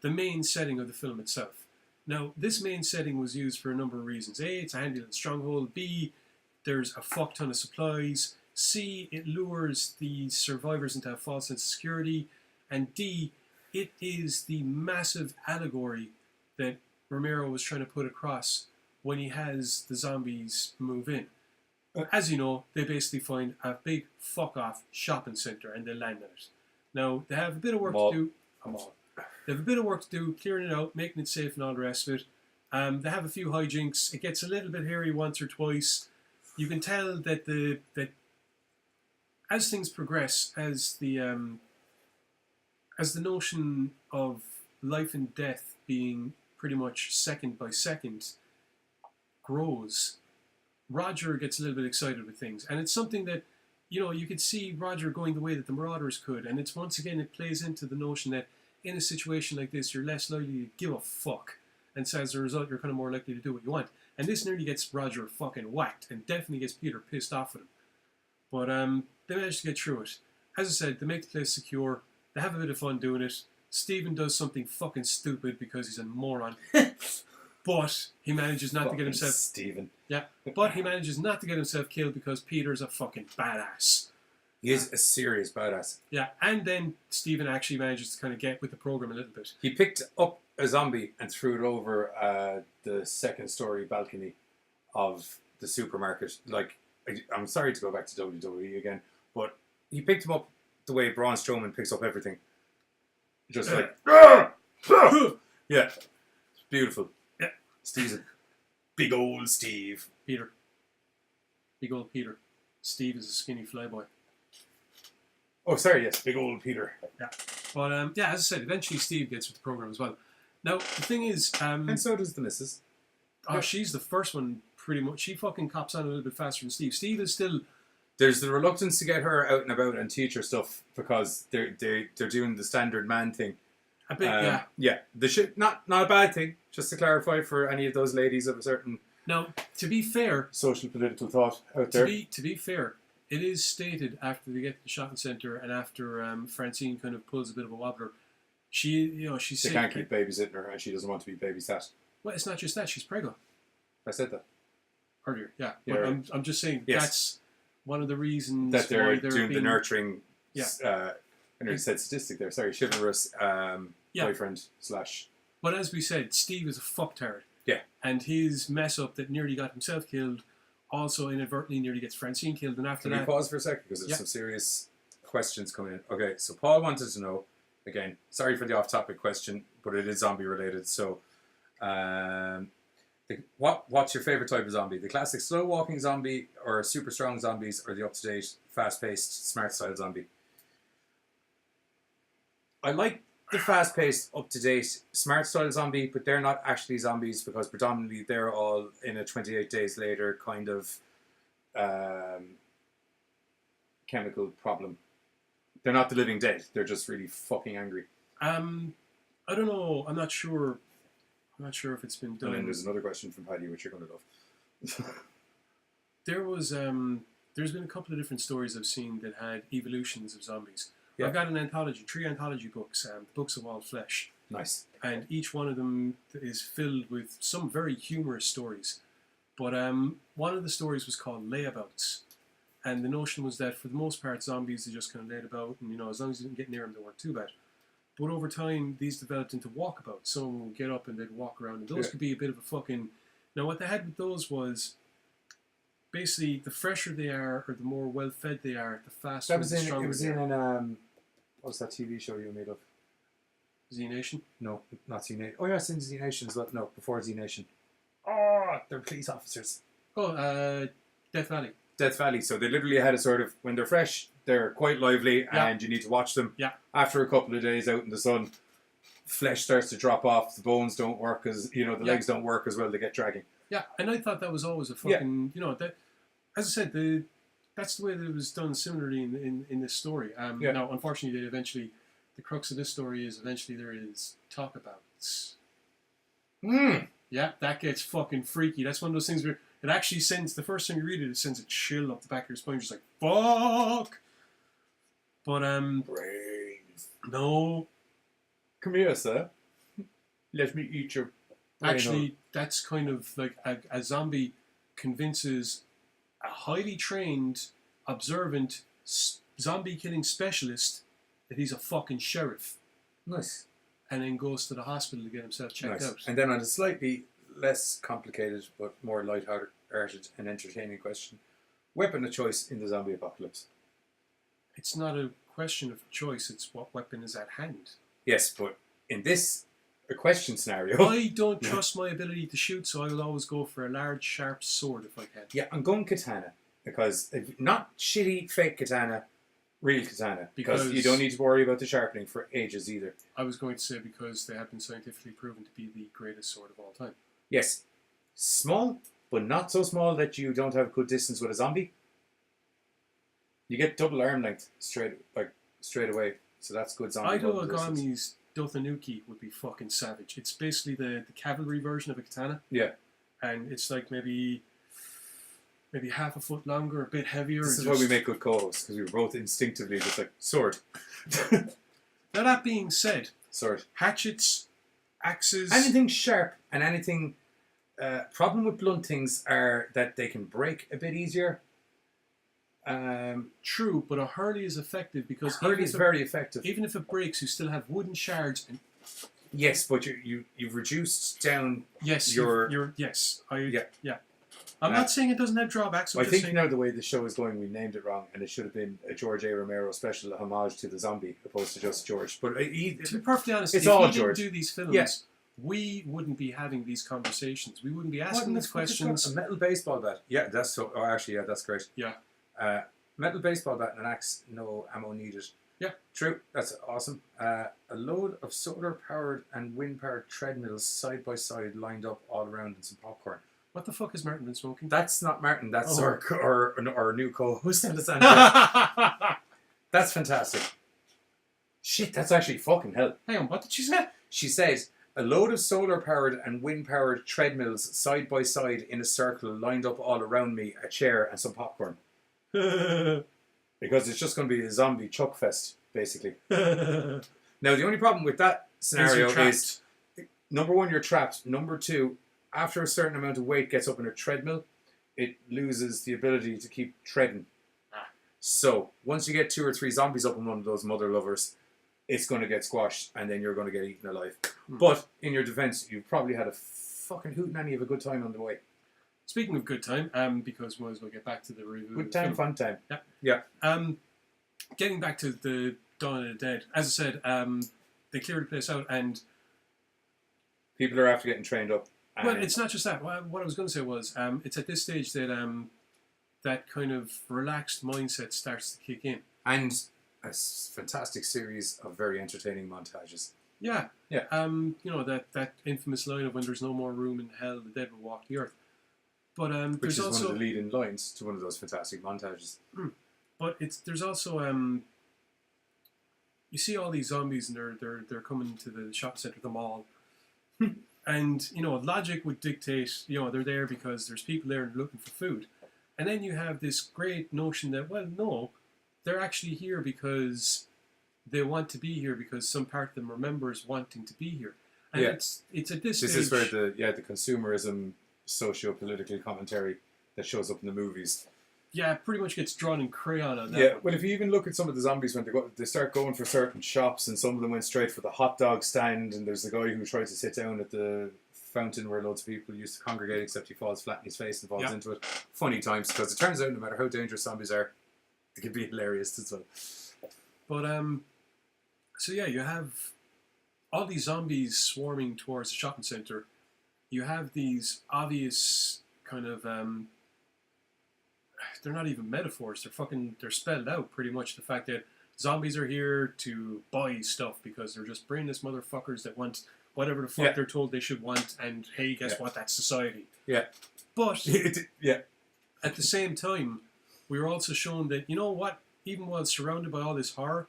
the main setting of the film itself. Now, this main setting was used for a number of reasons. A, it's a handy little stronghold. B, there's a fuck ton of supplies. C, it lures the survivors into a false sense of security. And D, it is the massive allegory that Romero was trying to put across when he has the zombies move in. As you know, they basically find a big fuck-off shopping centre and they land in it. Now, they have a bit of work to do. They have a bit of work to do, clearing it out, making it safe and all the rest of it. They have a few hijinks. It gets a little bit hairy once or twice. You can tell that that as things progress, as the notion of life and death being pretty much second by second grows, Roger gets a little bit excited with things. And it's something that, you could see Roger going the way that the Marauders could. And it's once again, it plays into the notion that in a situation like this, you're less likely to give a fuck. And so as a result, you're kind of more likely to do what you want. And this nearly gets Roger fucking whacked and definitely gets Peter pissed off with him. But they managed to get through it. As I said, they make the place secure. They have a bit of fun doing it. Stephen does something fucking stupid because he's a moron. But he manages not to get himself... Stephen. Yeah, but he manages not to get himself killed because Peter's a fucking badass. He is a serious badass. Yeah, and then Stephen actually manages to kind of get with the program a little bit. He picked up a zombie and threw it over the second-story balcony of the supermarket. Like, I'm sorry to go back to WWE again, but he picked him up the way Braun Strowman picks up everything. Just like... Yeah. It's beautiful. Yeah. Steve's a big old Steve. Peter. Big old Peter. Steve is a skinny flyboy. Oh, sorry, yes, big old Peter. Yeah. But, as I said, eventually Steve gets with the program as well. Now, the thing is... and so does the missus. Oh, she's the first one, pretty much. She fucking cops on a little bit faster than Steve. Steve is still... There's the reluctance to get her out and about and teach her stuff because they're doing the standard man thing. A bit, yeah. Yeah, not a bad thing, just to clarify for any of those ladies of a certain... Now, to be fair... social political thought out there. To be fair... It is stated after they get to the shopping centre and after Francine kind of pulls a bit of a wobbler, she's they can't keep babysitting her and she doesn't want to be babysat. Well, it's not just that, she's pregnant. I said that. Earlier, yeah. Yeah, But right. I'm just saying Yes. That's one of the reasons that they're why doing the nurturing, Yeah. I nearly said statistic there, sorry, chivalrous boyfriend / But as we said, Steve is a fucktard. Yeah. And his mess up that nearly got himself killed also inadvertently nearly gets Francine killed, and after Can that... we pause for a second, because there's some serious questions coming in. Okay, so Paul wanted to know, again, sorry for the off-topic question, but it is zombie-related, so... what's your favourite type of zombie? The classic slow-walking zombie, or super strong zombies, or the up-to-date, fast-paced, smart-style zombie? I like the fast-paced, up-to-date, smart-style zombie, but they're not actually zombies because predominantly they're all in a 28 days later kind of chemical problem They're not the living dead. They're just really fucking angry. I don't know. I'm not sure. I'm not sure if it's been done. And then there's another question from Paddy, which you're going to love. There was there's been a couple of different stories I've seen that had evolutions of zombies. Yeah. I've got an anthology, 3 anthology books, Books of All Flesh. Nice. And each one of them is filled with some very humorous stories. But one of the stories was called Layabouts. And the notion was that for the most part, zombies, they just kind of laid about, and as long as you didn't get near them, they weren't too bad. But over time, these developed into walkabouts. Someone would get up and they'd walk around, and those could be a bit of a fucking... Now, what they had with those was, basically, the fresher they are, or the more well-fed they are, the faster and stronger they are. It was in what was that TV show you made of? Z Nation? No, not Z Nation. Oh, yeah, it's in Z Nation as well. No, before Z Nation. Oh, they're police officers. Oh, Death Valley. Death Valley. So they literally had a sort of, when they're fresh, they're quite lively, and you need to watch them. Yeah. After a couple of days out in the sun, flesh starts to drop off, the bones don't work the legs don't work as well, they get dragging. Yeah, and I thought that was always a fucking, that, as I said, that's the way that it was done similarly in this story. Now, unfortunately, the crux of this story is eventually there is talkabouts. Yeah, that gets fucking freaky. That's one of those things where it actually sends, the first time you read it, it sends a chill up the back of your spine. You're just like, fuck! But, Brains. No. Come here, sir. Let me eat your brain. Actually, that's kind of like a zombie convinces a highly trained, observant, zombie-killing specialist that he's a fucking sheriff. Nice. And then goes to the hospital to get himself checked out. And then on a slightly less complicated but more light-hearted and entertaining question, weapon of choice in the zombie apocalypse? It's not a question of choice, it's what weapon is at hand. Yes, but in this question scenario... I don't trust my ability to shoot, so I will always go for a large, sharp sword if I can. Yeah, I'm going katana, because not shitty fake katana, real katana, because you don't need to worry about the sharpening for ages either. I was going to say because they have been scientifically proven to be the greatest sword of all time. Yes. Small, but not so small that you don't have good distance with a zombie. You get double arm length straight away, so that's good zombie. Ido Agami's Dothanuki would be fucking savage. It's basically the cavalry version of a katana. Yeah. And it's like maybe half a foot longer, a bit heavier. This is why we make good co-hosts, because we were both instinctively just like, sword. Now that being said, sword. Hatchets, axes... Anything sharp and anything... problem with blunt things are that they can break a bit easier. True, but a hurley is effective because... Hurley is very effective. Even if it breaks, you still have wooden shards and... Yes, but you've reduced down yes, your... Yes, yeah. I'm not saying it doesn't have drawbacks. I think now the way the show is going, we named it wrong, and it should have been a George A. Romero special homage to the zombie, opposed to just George. But to be perfectly honest, it's if all we George. didn't do these films, we wouldn't be having these conversations. We wouldn't be asking these questions. A metal baseball bat. Yeah, that's so. Oh, actually, yeah, that's great. Yeah. Metal baseball bat and an axe, no ammo needed. Yeah. True. That's awesome. A load of solar-powered and wind-powered treadmills side by side, lined up all around, and some popcorn. What the fuck has Martin been smoking? That's not Martin. That's our new co-host. That's fantastic. Shit, that's actually fucking hell. Hang on, what did she say? She says, a load of solar-powered and wind-powered treadmills side by side in a circle, lined up all around me, a chair and some popcorn. Because it's just going to be a zombie chuck fest, basically. Now, the only problem with that scenario is, number one, you're trapped. Number two, after a certain amount of weight gets up in a treadmill, it loses the ability to keep treading. So, once you get 2 or 3 zombies up in one of those mother lovers, it's going to get squashed, and then you're going to get eaten alive. But, in your defense, you've probably had a fucking hootenanny of a good time on the way. Speaking of good time, because we might as well get back to the review. Good time, fun time. Yeah. Getting back to the Dawn of the Dead, as I said, they cleared the place out, and people are after getting trained up. Well, it's not just that. What I was going to say was, it's at this stage that that kind of relaxed mindset starts to kick in, and a fantastic series of very entertaining montages. Yeah. That infamous line of "When there's no more room in hell, the dead will walk the earth." But which there's is also one of the lead-in lines to one of those fantastic montages. But there's also you see all these zombies and they're coming to the shopping centre, the mall, and logic would dictate they're there because there's people there looking for food, and then you have this great notion that no, they're actually here because they want to be here because some part of them remembers wanting to be here, and it's at this stage. This is where the consumerism socio-political commentary that shows up in the movies. Yeah, pretty much gets drawn in crayon on that. Yeah, well, if you even look at some of the zombies when they start going for certain shops, and some of them went straight for the hot dog stand, and there's the guy who tried to sit down at the fountain where loads of people used to congregate, except he falls flat in his face and falls into it. Funny times, because it turns out no matter how dangerous zombies are, they can be hilarious as well. But so yeah, you have all these zombies swarming towards the shopping centre. You have these obvious kind of they're not even metaphors. They're spelled out pretty much. The fact that zombies are here to buy stuff because they're just brainless motherfuckers that want whatever the fuck they're told they should want. And hey, guess what? That's society. Yeah. But at the same time, we were also shown that even while surrounded by all this horror,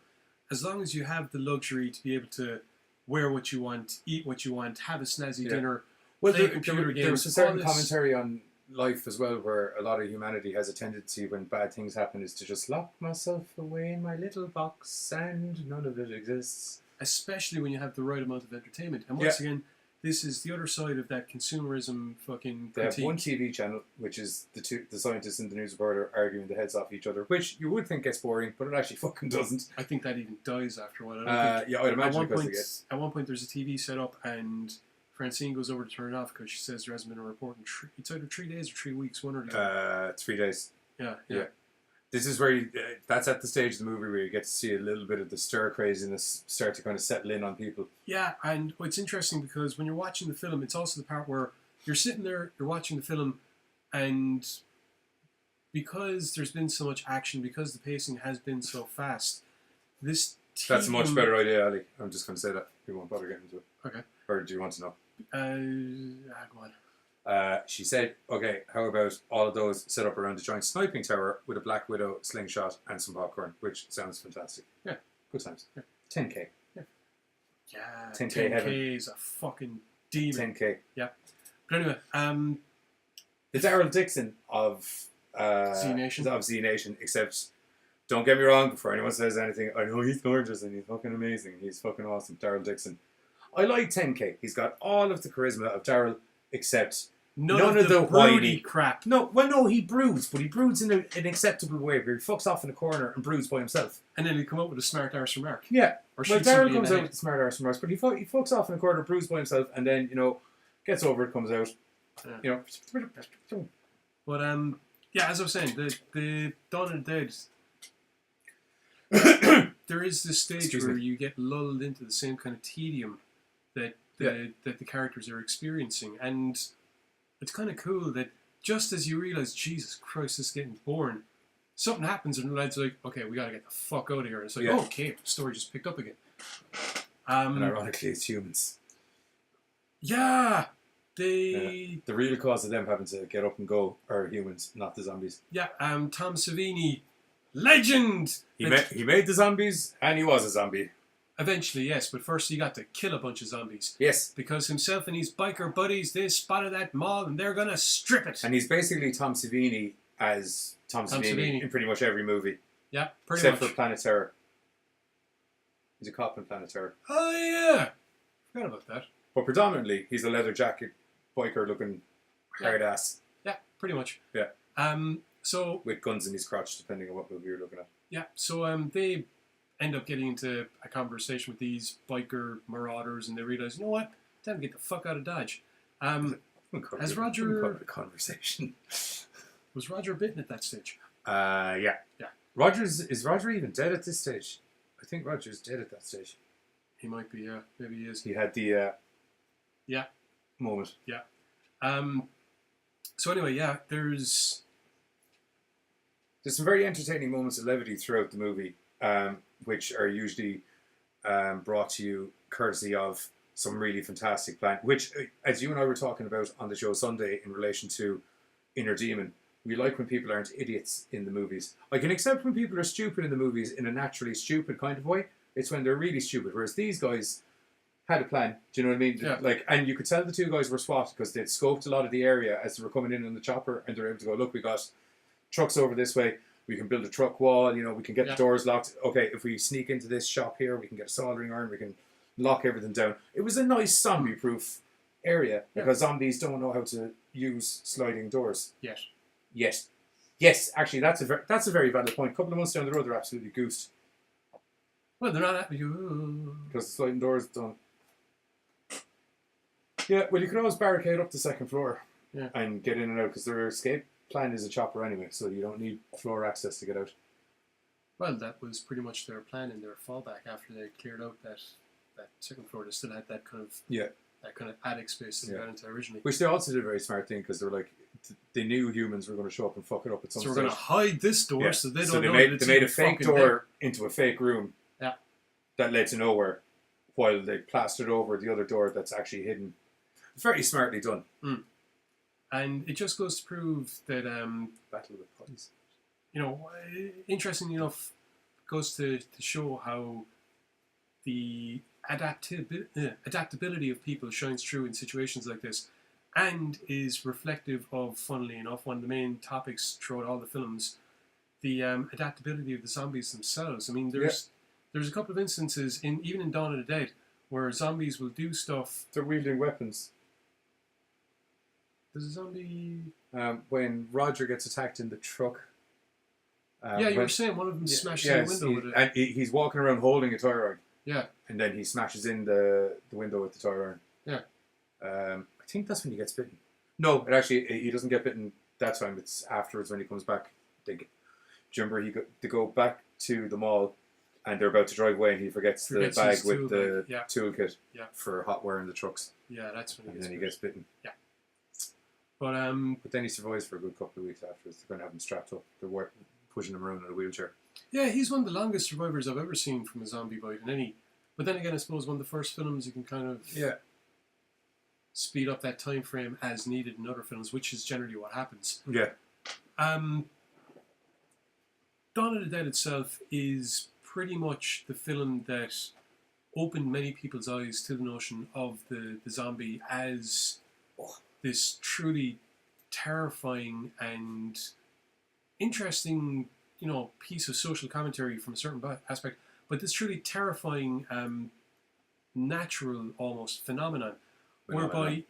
as long as you have the luxury to be able to wear what you want, eat what you want, have a snazzy dinner, play computer games, there was a certain commentary on life as well, where a lot of humanity has a tendency when bad things happen is to just lock myself away in my little box and none of it exists. Especially when you have the right amount of entertainment. And once again, this is the other side of that consumerism fucking critique. They have one TV channel, which is the scientists and the news reporter arguing the heads off each other, which you would think gets boring, but it actually fucking doesn't. I think that even dies after a while. I'd imagine because at one point there's a TV set up and Francine goes over to turn it off because she says there hasn't been a report in it's either 3 days or 3 weeks, one or the other. 3 days. Yeah. This is where that's at the stage of the movie where you get to see a little bit of the stir craziness start to kind of settle in on people. Yeah, and it's interesting because when you're watching the film, it's also the part where you're sitting there, you're watching the film, and because there's been so much action, because the pacing has been so fast, that's a much better idea, Ali. I'm just going to say that. We won't bother getting into it. Okay. Or do you want to know? Go on. She said, okay, how about all of those set up around a giant sniping tower with a Black Widow slingshot and some popcorn, which sounds fantastic. Yeah. Good times. Yeah. 10K. Yeah. 10K heaven. is a fucking demon. 10K. Yeah. But anyway, it's Daryl Dixon of Z Nation. Of Z Nation, except don't get me wrong, before anyone says anything, I know he's gorgeous and he's fucking amazing. He's fucking awesome. Daryl Dixon. I like 10K. He's got all of the charisma of Daryl, except none of the broody crap. No, he broods, but he broods in an acceptable way where he fucks off in a corner and broods by himself. And then he'll come up with a smart arse remark. Yeah. Or Daryl comes out with the smart arse remarks, but he fucks off in a corner, broods by himself, and then, gets over it, comes out. Yeah. But, as I was saying, the Dawn of the Dead, there is this stage where you get lulled into the same kind of tedium that the characters are experiencing, and it's kind of cool that just as you realise, Jesus Christ, this is getting boring, something happens and the lad's like, okay, we gotta get the fuck out of here. And it's like, okay, the story just picked up again. And ironically, it's humans. Yeah, the real cause of them having to get up and go are humans, not the zombies. Yeah, Tom Savini, legend. He made the zombies, and he was a zombie. Eventually, yes, but first he got to kill a bunch of zombies. Yes. Because himself and his biker buddies, they spotted that mall and they're going to strip it. And he's basically Tom Savini as Tom Savini in pretty much every movie. Yeah, pretty much. Except for Planet Terror. He's a cop in Planet Terror. Oh, yeah. Forgot about that. But predominantly, he's a leather jacket, biker-looking hard ass. Yeah, pretty much. Yeah. So with guns in his crotch, depending on what movie you're looking at. Yeah, so they end up getting into a conversation with these biker marauders, and they realize, you know what? Time to get the fuck out of Dodge. Has Roger a conversation? Was Roger bitten at that stage? Yeah. Is Roger even dead at this stage? I think Roger's dead at that stage. He might be. Yeah, maybe he is. He had the moment. Yeah. So anyway, yeah, there's some very entertaining moments of levity throughout the movie, which are usually brought to you courtesy of some really fantastic plan, which, as you and I were talking about on the show Sunday in relation to Inner Demon, we like when people aren't idiots in the movies. I can accept when people are stupid in the movies in a naturally stupid kind of way, It's when they're really stupid. Whereas these guys had a plan. Do you know what I mean? Yeah. Like, and you could tell the two guys were SWAT because they'd scoped a lot of the area as they were coming in the chopper, and they're able to go, look, we got trucks over this way. We can build a truck wall. You know, we can get the doors locked. Okay, if we sneak into this shop here, we can get a soldering iron. We can lock everything down. It was a nice zombie-proof area because zombies don't know how to use sliding doors. Yes. Actually, that's a very valid point. A couple of months down the road, they're absolutely goosed. Well, they're not happy because the sliding door is done. Yeah, well, you can always barricade up the second floor and get in and out because their escape plan is a chopper anyway, so you don't need floor access to get out. Well, that was pretty much their plan and their fallback after they cleared out that second floor. They still had that kind of attic space that they got into originally. Which they also did a very smart thing because they were like, they knew humans were going to show up and fuck it up at some stage. So we're going to hide this door so they don't know. They made a fake door into a fake room. Yeah. That led to nowhere, while they plastered over the other door that's actually hidden. Very smartly done. Mm. And it just goes to prove that Battle with Pies. You know, interestingly enough, goes to show how the adaptability of people shines through in situations like this, and is reflective of, funnily enough, one of the main topics throughout all the films, the adaptability of the zombies themselves. I mean, there's a couple of instances even in Dawn of the Dead where zombies will do stuff. They're wielding weapons. There's a zombie. When Roger gets attacked in the truck. You were saying one of them smashes in the window with it. And he's walking around holding a tire iron. Yeah. And then he smashes in the window with the tire iron. Yeah. I think that's when he gets bitten. No, he doesn't get bitten that time. It's afterwards when he comes back. Do you remember they go back to the mall and they're about to drive away and he forgets the bag with the toolkit for hot wire in the trucks. Yeah, that's when he gets bitten. Yeah. But then he survives for a good couple of weeks afterwards. They're going to have him strapped up. They're pushing him around in a wheelchair. Yeah, he's one of the longest survivors I've ever seen from a zombie bite in any. But then again, I suppose one of the first films you can kind of speed up that time frame as needed in other films, which is generally what happens. Yeah. Dawn of the Dead itself is pretty much the film that opened many people's eyes to the notion of the zombie as this truly terrifying and interesting, piece of social commentary from a certain aspect, but this truly terrifying, natural almost phenomenon, whereby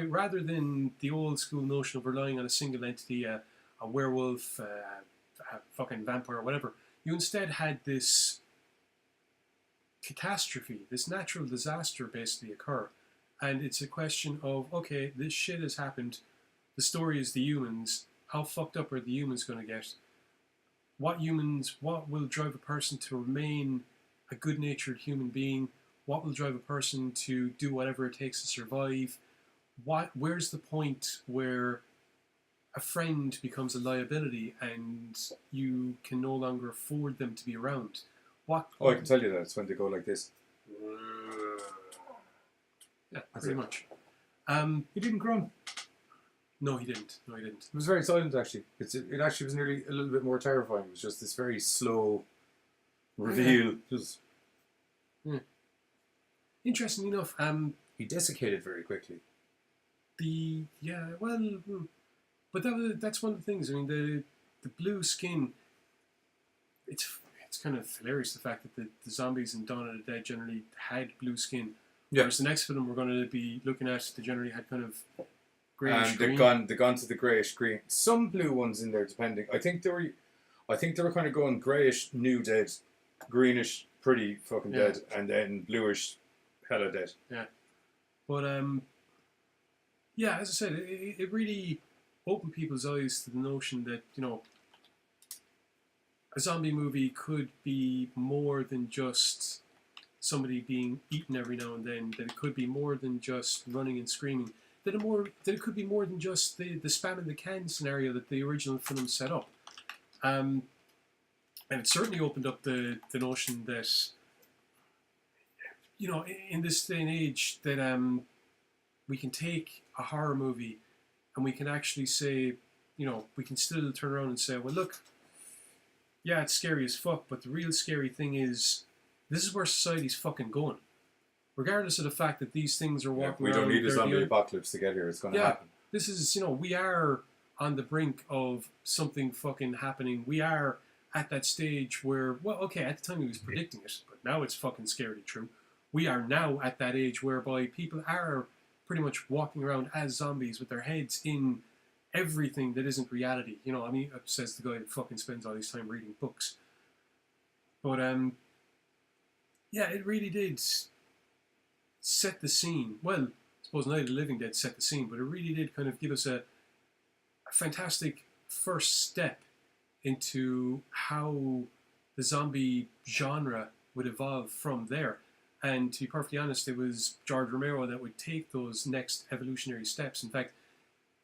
rather than the old school notion of relying on a single entity, a werewolf, a fucking vampire, or whatever, you instead had this catastrophe, this natural disaster basically occur. And it's a question of, okay, this shit has happened. The story is the humans. How fucked up are the humans going to get? What will drive a person to remain a good-natured human being? What will drive a person to do whatever it takes to survive? Where's the point where a friend becomes a liability and you can no longer afford them to be around? I can tell you that. It's when they go like this. Yeah, pretty much. He didn't groan. No, he didn't. It was very silent, actually. It actually was nearly a little bit more terrifying. It was just this very slow reveal. Interestingly enough, he desiccated very quickly. But that's one of the things. I mean, the blue skin. It's kind of hilarious the fact that the zombies in Dawn of the Dead generally had blue skin. Yeah. Whereas the next film we're going to be looking at, they generally had kind of greyish green. They've gone to the greyish green. Some blue ones in there, depending. I think they were kind of going greyish, new dead, greenish, pretty fucking dead, and then bluish, hella dead. Yeah. But as I said, it really opened people's eyes to the notion that a zombie movie could be more than just somebody being eaten every now and then, that it could be more than just running and screaming, that it could be more than just the spam in the can scenario that the original film set up. And it certainly opened up the notion that, in this day and age, that we can take a horror movie and we can actually say, we can still turn around and say, well, look, yeah, it's scary as fuck, but the real scary thing is, this is where society's fucking going. Regardless of the fact that these things are walking around. We don't need a zombie apocalypse to get here. It's going to happen. This is, we are on the brink of something fucking happening. We are at that stage where, well, okay, at the time he was predicting it, but now it's fucking scarily true. We are now at that age whereby people are pretty much walking around as zombies with their heads in everything that isn't reality. Says the guy that fucking spends all his time reading books. But, yeah, it really did set the scene. Well, I suppose Night of the Living Dead set the scene, but it really did kind of give us a fantastic first step into how the zombie genre would evolve from there. And to be perfectly honest, it was George Romero that would take those next evolutionary steps. In fact,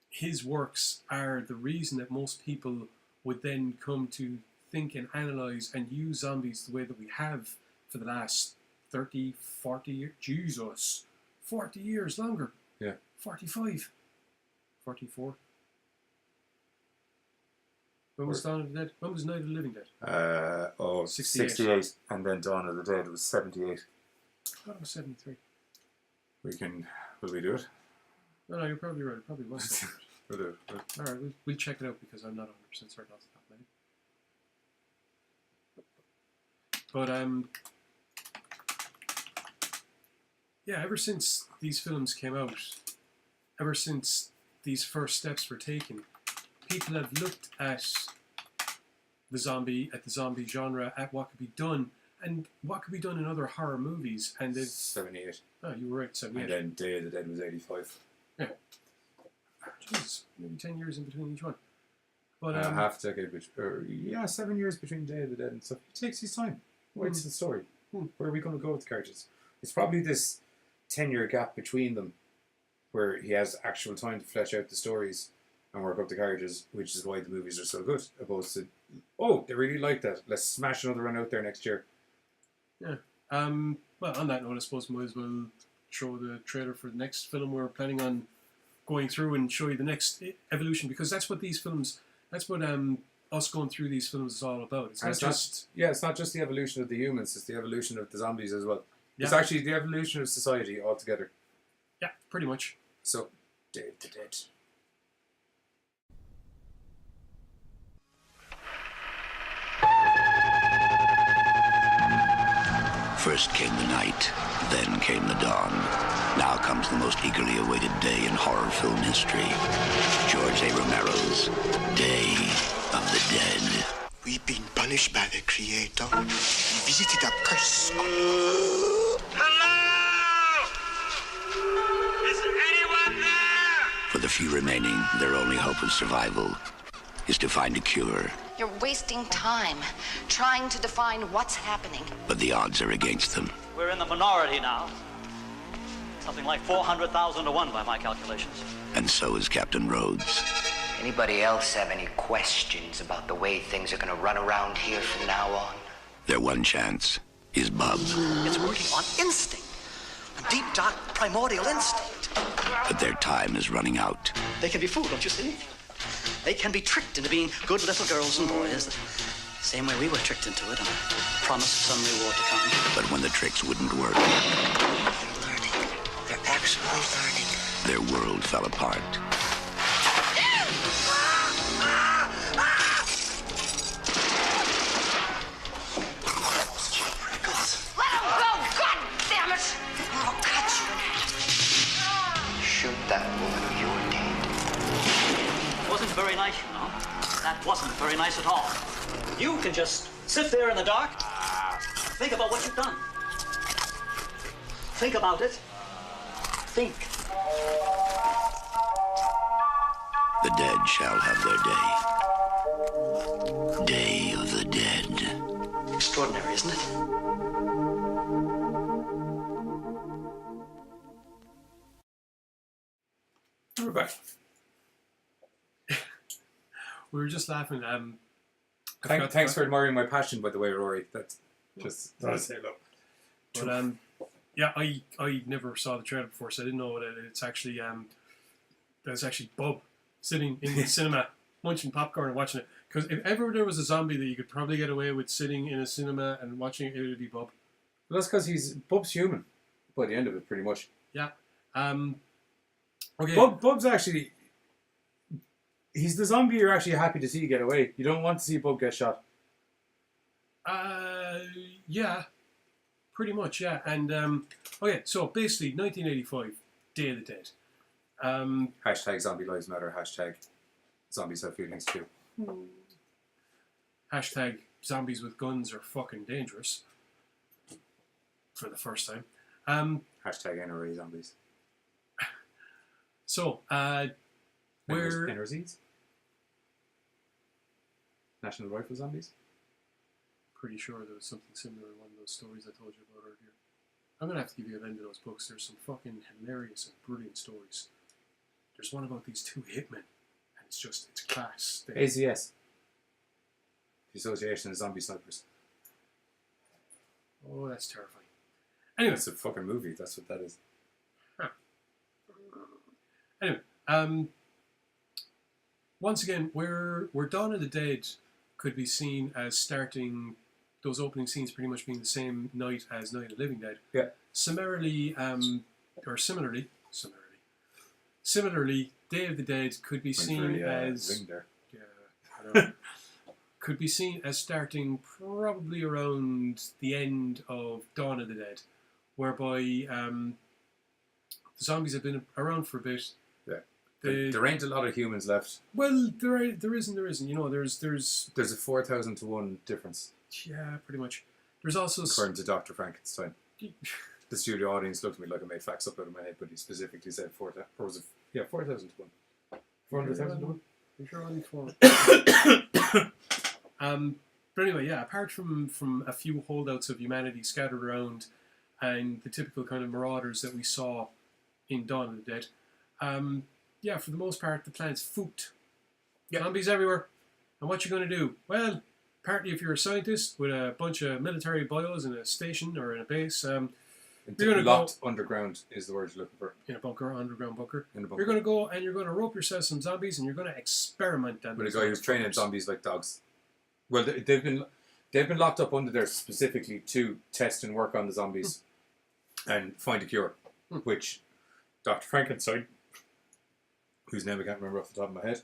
his works are the reason that most people would then come to think and analyze and use zombies the way that we have for the last 30, 40 years. Jesus, 40 years longer. Yeah. 45. 44. When was Dawn of the Dead? When was Night of the Living Dead? 68. And then Dawn of the Dead was 78. I thought it was 73. Will we do it? No, you're probably right. It probably was 73. We'll do it. Alright, we'll check it out because I'm not 100% certain off the top of my head. But, yeah, ever since these films came out, ever since these first steps were taken, people have looked at the zombie genre, at what could be done, and what could be done in other horror movies. And 78. Oh, you were right, 78. And then Day of the Dead was 85. Yeah. Jesus, maybe 10 years in between each one. But half a decade, 7 years between Day of the Dead and stuff. He takes his time. What's the story? Where are we going to go with the characters? It's probably this 10-year gap between them where he has actual time to flesh out the stories and work up the characters, which is why the movies are so good, opposed to, they really like that, let's smash another one out there next year. Yeah. Well, on that note, I suppose we might as well show the trailer for the next film we're planning on going through and show you the next evolution, because that's what us going through these films is all about. It's not just the evolution of the humans, it's the evolution of the zombies as well. Yeah. It's actually the evolution of society altogether. Yeah, pretty much. So, Day of the Dead. First came the night, then came the dawn. Now comes the most eagerly awaited day in horror film history. George A. Romero's Day of the Dead. We've been punished by the Creator. We visited a curse. Hello! Is anyone there? For the few remaining, their only hope of survival is to find a cure. You're wasting time trying to define what's happening. But the odds are against them. We're in the minority now. Something like 400,000 to 1 by my calculations. And so is Captain Rhodes. Anybody else have any questions about the way things are going to run around here from now on? Their one chance is Bub. It's working on instinct. A deep, dark, primordial instinct. But their time is running out. They can be fooled, don't you see? They can be tricked into being good little girls and boys. The same way we were tricked into it on the promise of some reward to come. But when the tricks wouldn't work... They're learning. They're actually learning. Their world fell apart. Let him go! God damn it! I'll cut you in half. Shoot that woman or you're dead. Wasn't very nice, you know. That wasn't very nice at all. You can just sit there in the dark, think about what you've done. Think about it. Think. The dead shall have their day. Day of the Dead. Extraordinary, isn't it? We're back. We were just laughing. Thanks for admiring my passion, by the way, Rory. That's just thought I'd say hello. But yeah, I never saw the trailer before, so I didn't know that it's actually that's actually Bub sitting in the cinema munching popcorn and watching it. Because if ever there was a zombie that you could probably get away with sitting in a cinema and watching it, it would be Bub. Well, that's because Bub's human by the end of it, pretty much. Yeah. Okay. Bub's actually... He's the zombie you're actually happy to see get away. You don't want to see Bub get shot. Yeah. Pretty much, yeah. And, okay, so basically, 1985, Day of the Dead. Hashtag zombie lives matter. Hashtag zombies have feelings too. Hashtag zombies with guns are fucking dangerous. For the first time. Hashtag NRA zombies. So, where... NRZs? National Rifle Zombies? Pretty sure there was something similar in one of those stories I told you about earlier. I'm going to have to give you a lend of those books. There's some fucking hilarious and brilliant stories. There's one about these two hitmen. And it's class. AZS. The Association of Zombie Snipers. Oh, that's terrifying. Anyway. It's a fucking movie. That's what that is. Huh. Anyway. Once again, where Dawn of the Dead could be seen as starting those opening scenes pretty much being the same night as Night of the Living Dead. Yeah. Similarly, Day of the Dead could be seen as... Yeah, I know. Could be seen as starting probably around the end of Dawn of the Dead, whereby the zombies have been around for a bit. Yeah. There ain't a lot of humans left. Well, there isn't. You know, there's a 4,000 to 1 difference. Yeah, pretty much. There's also... According to Dr. Frankenstein. The studio audience looked at me like I made facts up out of my head, but he specifically said 4,000 to 1. 400,000 to 1? I'm sure only 4. But anyway, yeah, apart from a few holdouts of humanity scattered around and the typical kind of marauders that we saw in Dawn of the Dead, yeah, for the most part, the planet's fooked. Yep. Zombies everywhere. And what you going to do? Well, partly if you're a scientist with a bunch of military bios in a station or in a base, you're going to locked underground is the word you're looking for. In a bunker, underground bunker. In a bunker. You're going to go and you're going to rope yourself some zombies and you're going to experiment on with a guy who's training zombies like dogs. Well, they've been locked up under there specifically to test and work on the zombies and find a cure, which Dr. Frankenstein, whose name I can't remember off the top of my head,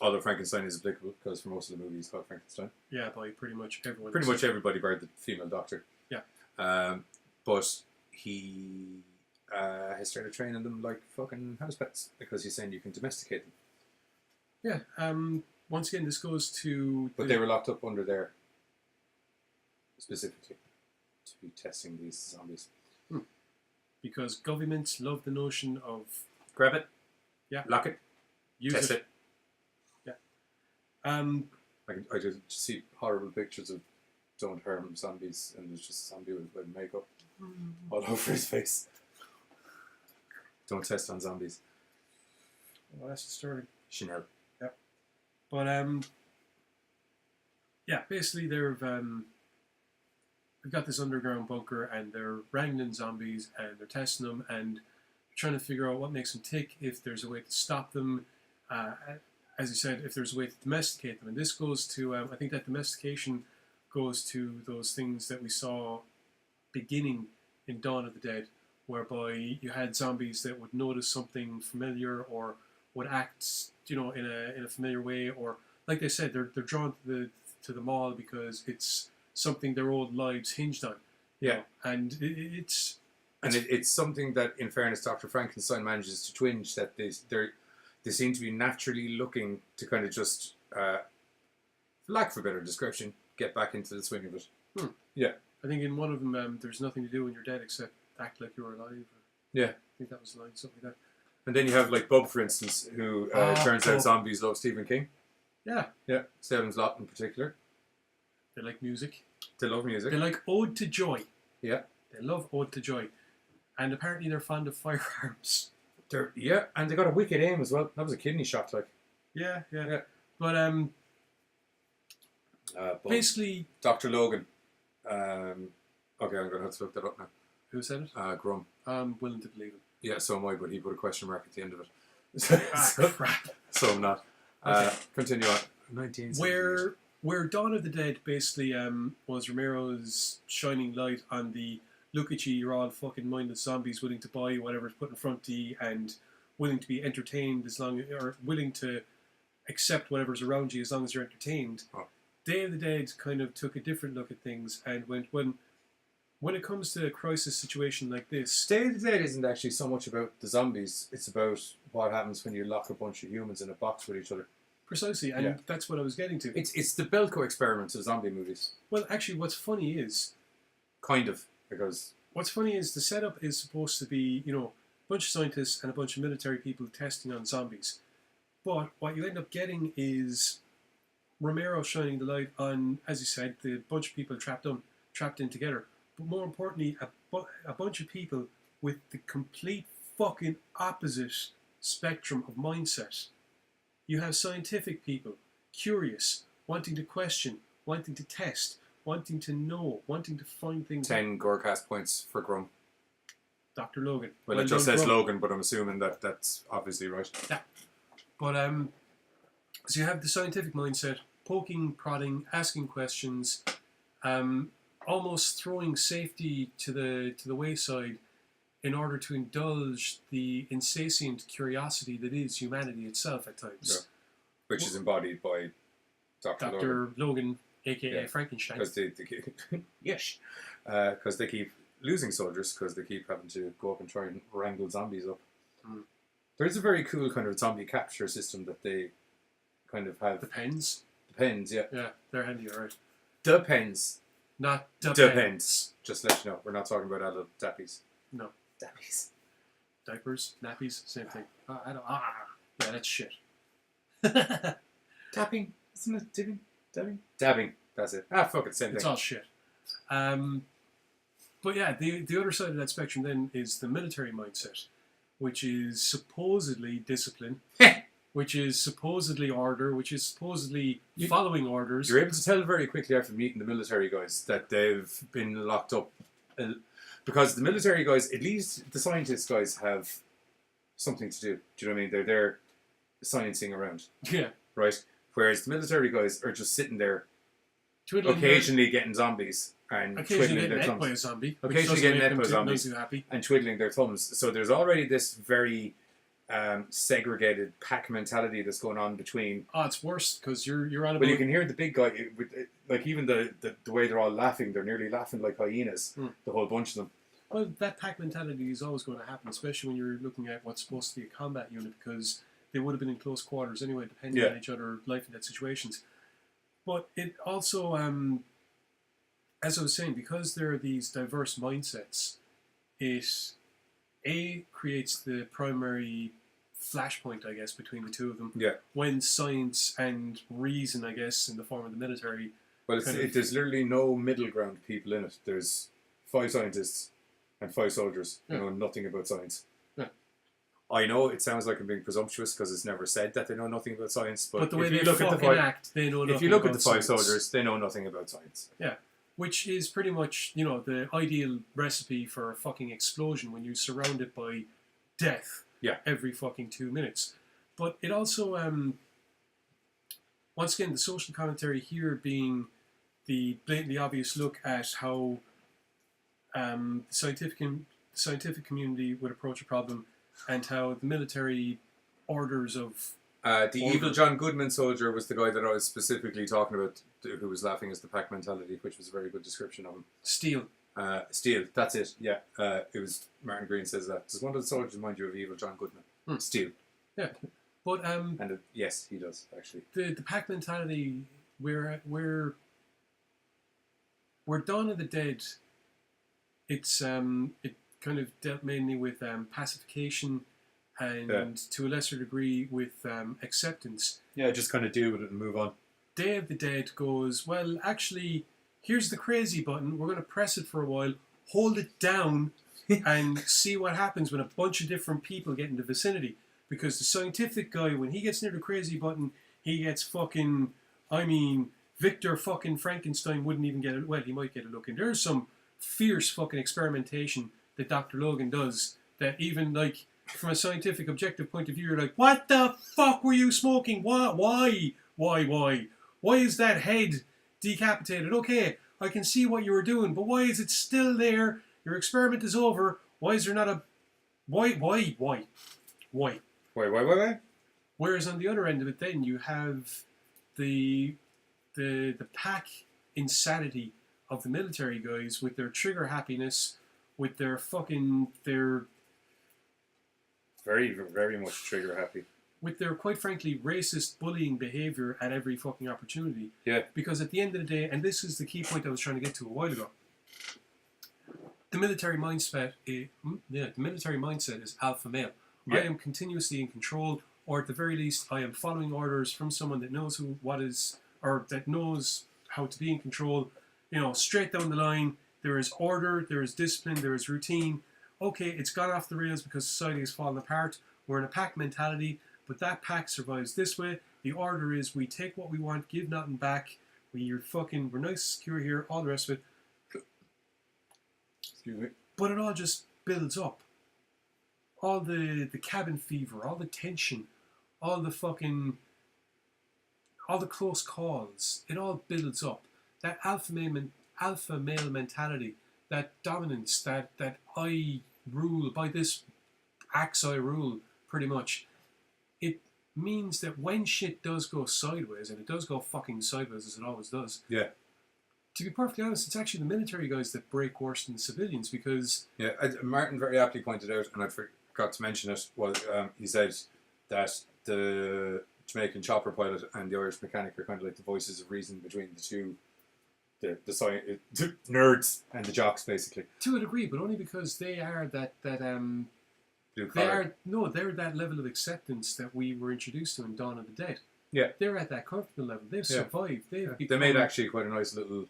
although Frankenstein is applicable because for most of the movies called Frankenstein. Yeah, by pretty much everyone. Pretty much everybody bar the female doctor. Yeah. But he has started training them like fucking house pets because he's saying you can domesticate them. Yeah. Once again, this goes to... But they were locked up under there specifically to be testing these zombies. Because governments love the notion of... Grab it. Yeah. Lock it. Use test it. Yeah. I just see horrible pictures of don't harm zombies and there's just a zombie with makeup all over his face. Don't test on zombies. Well, that's the story. Chanel. Yeah. But, yeah, basically they've got this underground bunker and they're wrangling zombies and they're testing them and trying to figure out what makes them tick, if there's a way to stop them, as you said, if there's a way to domesticate them. And this goes to, I think that domestication goes to those things that we saw beginning in Dawn of the Dead, whereby you had zombies that would notice something familiar or would act, you know, in a familiar way, or like they said, they're drawn to the mall because it's something their old lives hinged on. Yeah, know? And it's something that, in fairness, Dr. Frankenstein manages to twinge that they seem to be naturally looking to kind of just, for lack of a better description, get back into the swing of it. Yeah. I think in one of them, there's nothing to do when you're dead except act like you're alive. Yeah. I think that was the line, something like that. And then you have like Bub, for instance, who turns out zombies love Stephen King. Yeah. Yeah. Salem's Lot in particular. They like music. They love music. They like Ode to Joy. Yeah. They love Ode to Joy. And apparently they're fond of firearms. Yeah, and they got a wicked aim as well. That was a kidney shot, like. Yeah. But basically, Dr. Logan. Okay, I'm gonna have to look that up now. Who said it? Grum. I'm willing to believe him. Yeah, so am I, but he put a question mark at the end of it. Crap. So I'm not. Okay. Continue on. 1978. Where Dawn of the Dead basically was Romero's shining light on the look at you, you're all fucking mindless zombies willing to buy whatever's put in front of you and willing to be entertained or willing to accept whatever's around you as long as you're entertained. Oh. Day of the Dead kind of took a different look at things and went, when it comes to a crisis situation like this... Day of the Dead isn't actually so much about the zombies, it's about what happens when you lock a bunch of humans in a box with each other. Precisely, and that's what I was getting to. It's the Belko experiments of zombie movies. Well, actually, what's funny is... Kind of, because... What's funny is the setup is supposed to be, you know, a bunch of scientists and a bunch of military people testing on zombies. But what you end up getting is Romero shining the light on, as you said, the bunch of people trapped in together. But more importantly, a bunch of people with the complete fucking opposite spectrum of mindset. You have scientific people, curious, wanting to question, wanting to test, wanting to know, wanting to find things. 10 Gorecast points for Grum. Dr. Logan. Well, it just says Logan, but I'm assuming that that's obviously right. Yeah. But, so you have the scientific mindset, poking, prodding, asking questions, almost throwing safety to the wayside in order to indulge the insatiate curiosity that is humanity itself at times. Yeah. Which is embodied by Dr. Logan, a.k.a. Frankenstein. Because they keep... yes. Because they keep losing soldiers, because they keep having to go up and try and wrangle zombies up. Mm. There's a very cool kind of zombie capture system that they kind of have. The pens? The pens, yeah. Yeah, they're handy, alright. The pens. Not the pens. Just to let you know, we're not talking about adult dappies. No. Dappies. Diapers, nappies, same thing. Yeah, that's shit. Tapping, isn't it? Dipping? Dabbing? Dabbing, that's it. Fuck it, same thing. It's all shit. But yeah, the other side of that spectrum then is the military mindset, which is supposedly discipline, which is supposedly order, which is supposedly following orders. You're able to tell very quickly after meeting the military guys that they've been locked up. Because the military guys, at least the scientist guys, have something to do. Do you know what I mean? They're there sciencing around. Yeah. Right? Whereas the military guys are just sitting there, Twiddling occasionally getting zombies and twiddling their thumbs. By a zombie, occasionally getting met by not zombies too happy. and twiddling their thumbs. So there's already this very segregated pack mentality that's going on between. Oh, it's worse because you're on about. Well, you can hear the big guy, like even the way they're all laughing, they're nearly laughing like hyenas, the whole bunch of them. Well, that pack mentality is always going to happen, especially when you're looking at what's supposed to be a combat unit, because they would have been in close quarters anyway, depending on each other, life and death situations. But it also, as I was saying, because there are these diverse mindsets, it creates the primary flashpoint, I guess, between the two of them. Yeah. When science and reason, I guess, in the form of the military. Well, there's literally no middle ground people in it. There's 5 scientists and 5 soldiers who know nothing about science. Yeah. I know it sounds like I'm being presumptuous because it's never said that they know nothing about science. But the way if you they look at the fucking act, they know nothing about science. If you look at the 5 soldiers, they know nothing about science. Yeah. Which is pretty much, the ideal recipe for a fucking explosion when you're surrounded by death every fucking 2 minutes. But it also, once again, the social commentary here being the blatantly obvious look at how the scientific community would approach a problem and how the military orders of... Evil John Goodman soldier was the guy that I was specifically talking about, who was laughing as the pack mentality, which was a very good description of him. Steel, that's it, yeah. It was, Martin Green says that. Does one of the soldiers remind you of Evil John Goodman? Steel. Yeah, but... yes, he does, actually. The pack mentality, where Dawn of the Dead, it's it kind of dealt mainly with pacification and to a lesser degree with acceptance. Yeah, just kind of deal with it and move on. Day of the Dead goes, well, actually, here's the crazy button. We're going to press it for a while, hold it down, and see what happens when a bunch of different people get in the vicinity. Because the scientific guy, when he gets near the crazy button, he gets fucking... Victor fucking Frankenstein wouldn't even get it. Well, he might get a look in. There's some fierce fucking experimentation that Dr. Logan does that even, from a scientific objective point of view, you're like, what the fuck were you smoking? Why? Why? Why is that head decapitated? Okay, I can see what you were doing, but why is it still there? Your experiment is over. Why is there not a... Why? Why? Whereas on the other end of it, then you have the pack insanity of the military guys with their trigger happiness, with their very, very much trigger happy. With their, quite frankly, racist bullying behaviour at every fucking opportunity. Yeah. Because at the end of the day, and this is the key point I was trying to get to a while ago, the military mindset is alpha male. Yeah. I am continuously in control, or at the very least, I am following orders from someone that knows that knows how to be in control. You know, straight down the line, there is order, there is discipline, there is routine. Okay, it's gone off the rails because society has fallen apart. We're in a pack mentality, but that pack survives this way. The order is we take what we want, give nothing back. We're nice, secure here, all the rest of it. Excuse me. But it all just builds up. All the cabin fever, all the tension, all the close calls, it all builds up. That alpha male mentality, that dominance, that I rule, by this axe I rule, pretty much. It means that when shit does go sideways, and it does go fucking sideways as it always does. Yeah. To be perfectly honest, it's actually the military guys that break worse than the civilians, because... Yeah, Martin very aptly pointed out, and I forgot to mention it, he said that the Jamaican chopper pilot and the Irish mechanic are kind of like the voices of reason between the two, the nerds and the jocks, basically. To a degree, but only because they are Blue collar. they're that level of acceptance that we were introduced to in Dawn of the Dead. Yeah. They're at that comfortable level. They've survived. They made actually quite a nice little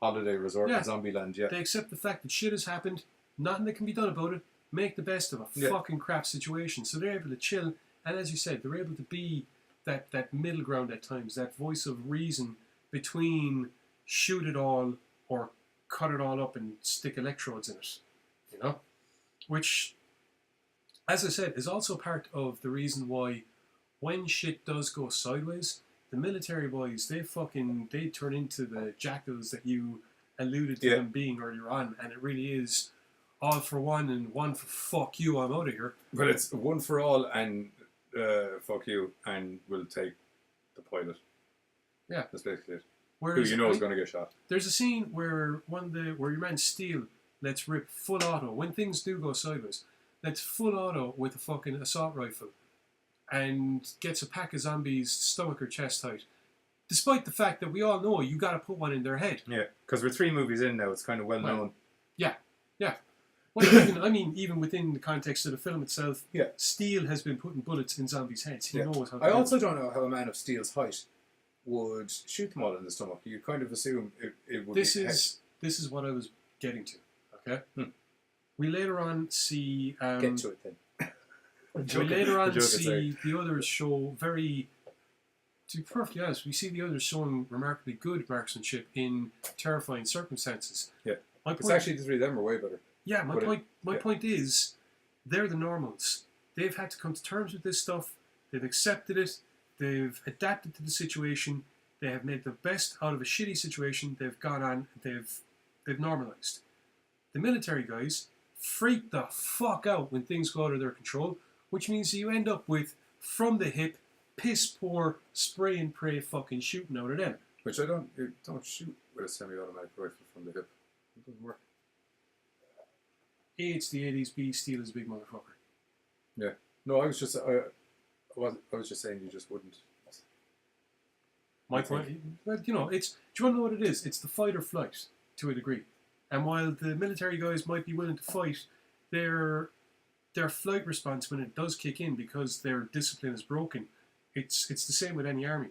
holiday resort in Zombieland, yeah. They accept the fact that shit has happened, nothing that can be done about it, make the best of a fucking crap situation. So they're able to chill, and as you said, they're able to be that middle ground at times, that voice of reason between shoot it all or cut it all up and stick electrodes in it, you know? Which, as I said, is also part of the reason why when shit does go sideways, the military boys, they turn into the jackals that you alluded to them being earlier on, and it really is all for one and one for fuck you, I'm out of here. But it's one for all and fuck you, and we'll take the pilot. Yeah. That's basically it. Whereas, who you know is going to get shot. There's a scene where your man Steele lets rip full auto, when things do go sideways, lets full auto with a fucking assault rifle and gets a pack of zombies stomach or chest height. Despite the fact that we all know you got to put one in their head. Yeah, because we're 3 movies in now, it's kind of well known. Yeah. Well, even within the context of the film itself, Steele has been putting bullets in zombies' heads. He knows how to I do also it. don't know how a man of Steele's height would shoot them all in the stomach. You kind of assume it would This is what I was getting to. Okay? We later on see... Get to it then. We later on see the others show very... To be perfectly honest, we see the others showing remarkably good marksmanship in terrifying circumstances. Yeah. It's actually the 3 of them are way better. Yeah, my point is, they're the normals. They've had to come to terms with this stuff. They've accepted it. They've adapted to the situation. They have made the best out of a shitty situation. They've gone on. They've normalized. The military guys freak the fuck out when things go out of their control, which means that you end up with, from the hip, piss poor spray and pray fucking shooting out of them. Which you don't shoot with a semi-automatic rifle from the hip. It doesn't work. A, it's the 80s. B, Steel is a big motherfucker. Yeah. No, I was just saying you just wouldn't. My point, well, you know, it's. Do you want to know what it is? It's the fight or flight to a degree. And while the military guys might be willing to fight, their flight response when it does kick in because their discipline is broken, it's the same with any army,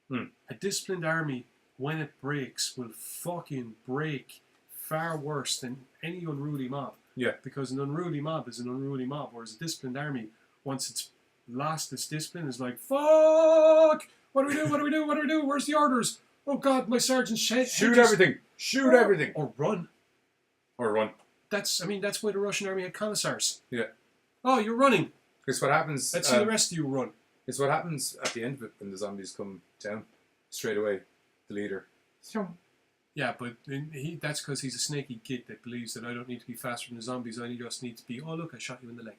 man. A disciplined army, when it breaks, will fucking break far worse than any unruly mob. Yeah. Because an unruly mob is an unruly mob, whereas a disciplined army, once it's lost its discipline, is like, fuck! What do we do? What do we do? What do we do? Where's the orders? Oh God, my sergeant's shoot everything! Shoot everything! Or run. Or run. That's why the Russian army had commissars. Yeah. Oh, you're running. Because what happens... Let's see the rest of you run. It's what happens at the end of it when the zombies come down straight away. The leader. Yeah, but that's because he's a snaky git that believes that I don't need to be faster than the zombies. I just need to be, oh look, I shot you in the leg.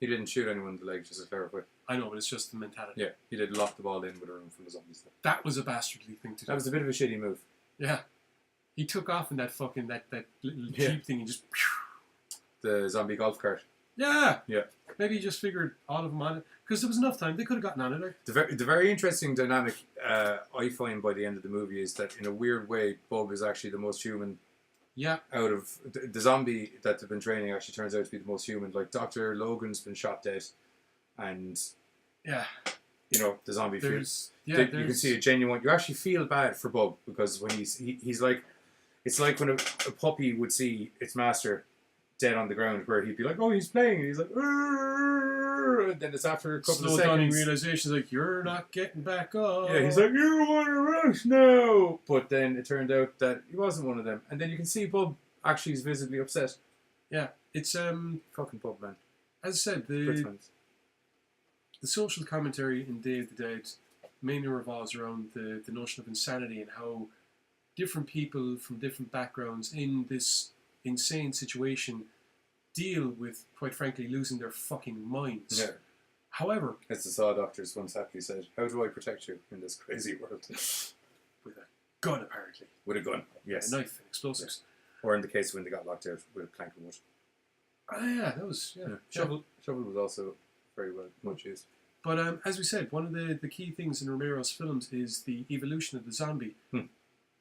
He didn't shoot anyone in the leg, just to clarify. I know, but it's just the mentality. Yeah, he did lock the ball in with a room full of zombies. That was a bastardly thing to do. That was a bit of a shitty move. Yeah. He took off in that fucking, that little Jeep thing and just... The zombie golf cart. Yeah! Yeah. Maybe he just figured all of them on it. Because there was enough time. They could have gotten on it. The very interesting dynamic I find by the end of the movie is that in a weird way, Bub is actually the most human. Yeah. Out of the zombie that they've been training actually turns out to be the most human. Like Dr. Logan's been shot dead, and yeah, you know the zombie feels. Yeah, you can see a genuine. You actually feel bad for Bub because when he's like, it's like when a puppy would see its master dead on the ground, where he'd be like, "Oh, he's playing," and he's like, and then it's after a couple of seconds, realization like you're not getting back up. Yeah, he's like, "You want to rush now," but then it turned out that he wasn't one of them, and then you can see Bub actually is visibly upset. Yeah, it's fucking Bub, man. As I said, the social commentary in Day of the Dead mainly revolves around the notion of insanity and how different people from different backgrounds in this insane situation deal with, quite frankly, losing their fucking minds. Yeah. However, as the Saw Doctors once happily said, "How do I protect you in this crazy world?" With a gun, apparently. With a gun, yes. A knife and explosives. Yeah. Or in the case when they got locked out with a plank of wood. Ah, yeah, that was... Yeah. Shovel was also very much used. But as we said, one of the key things in Romero's films is the evolution of the zombie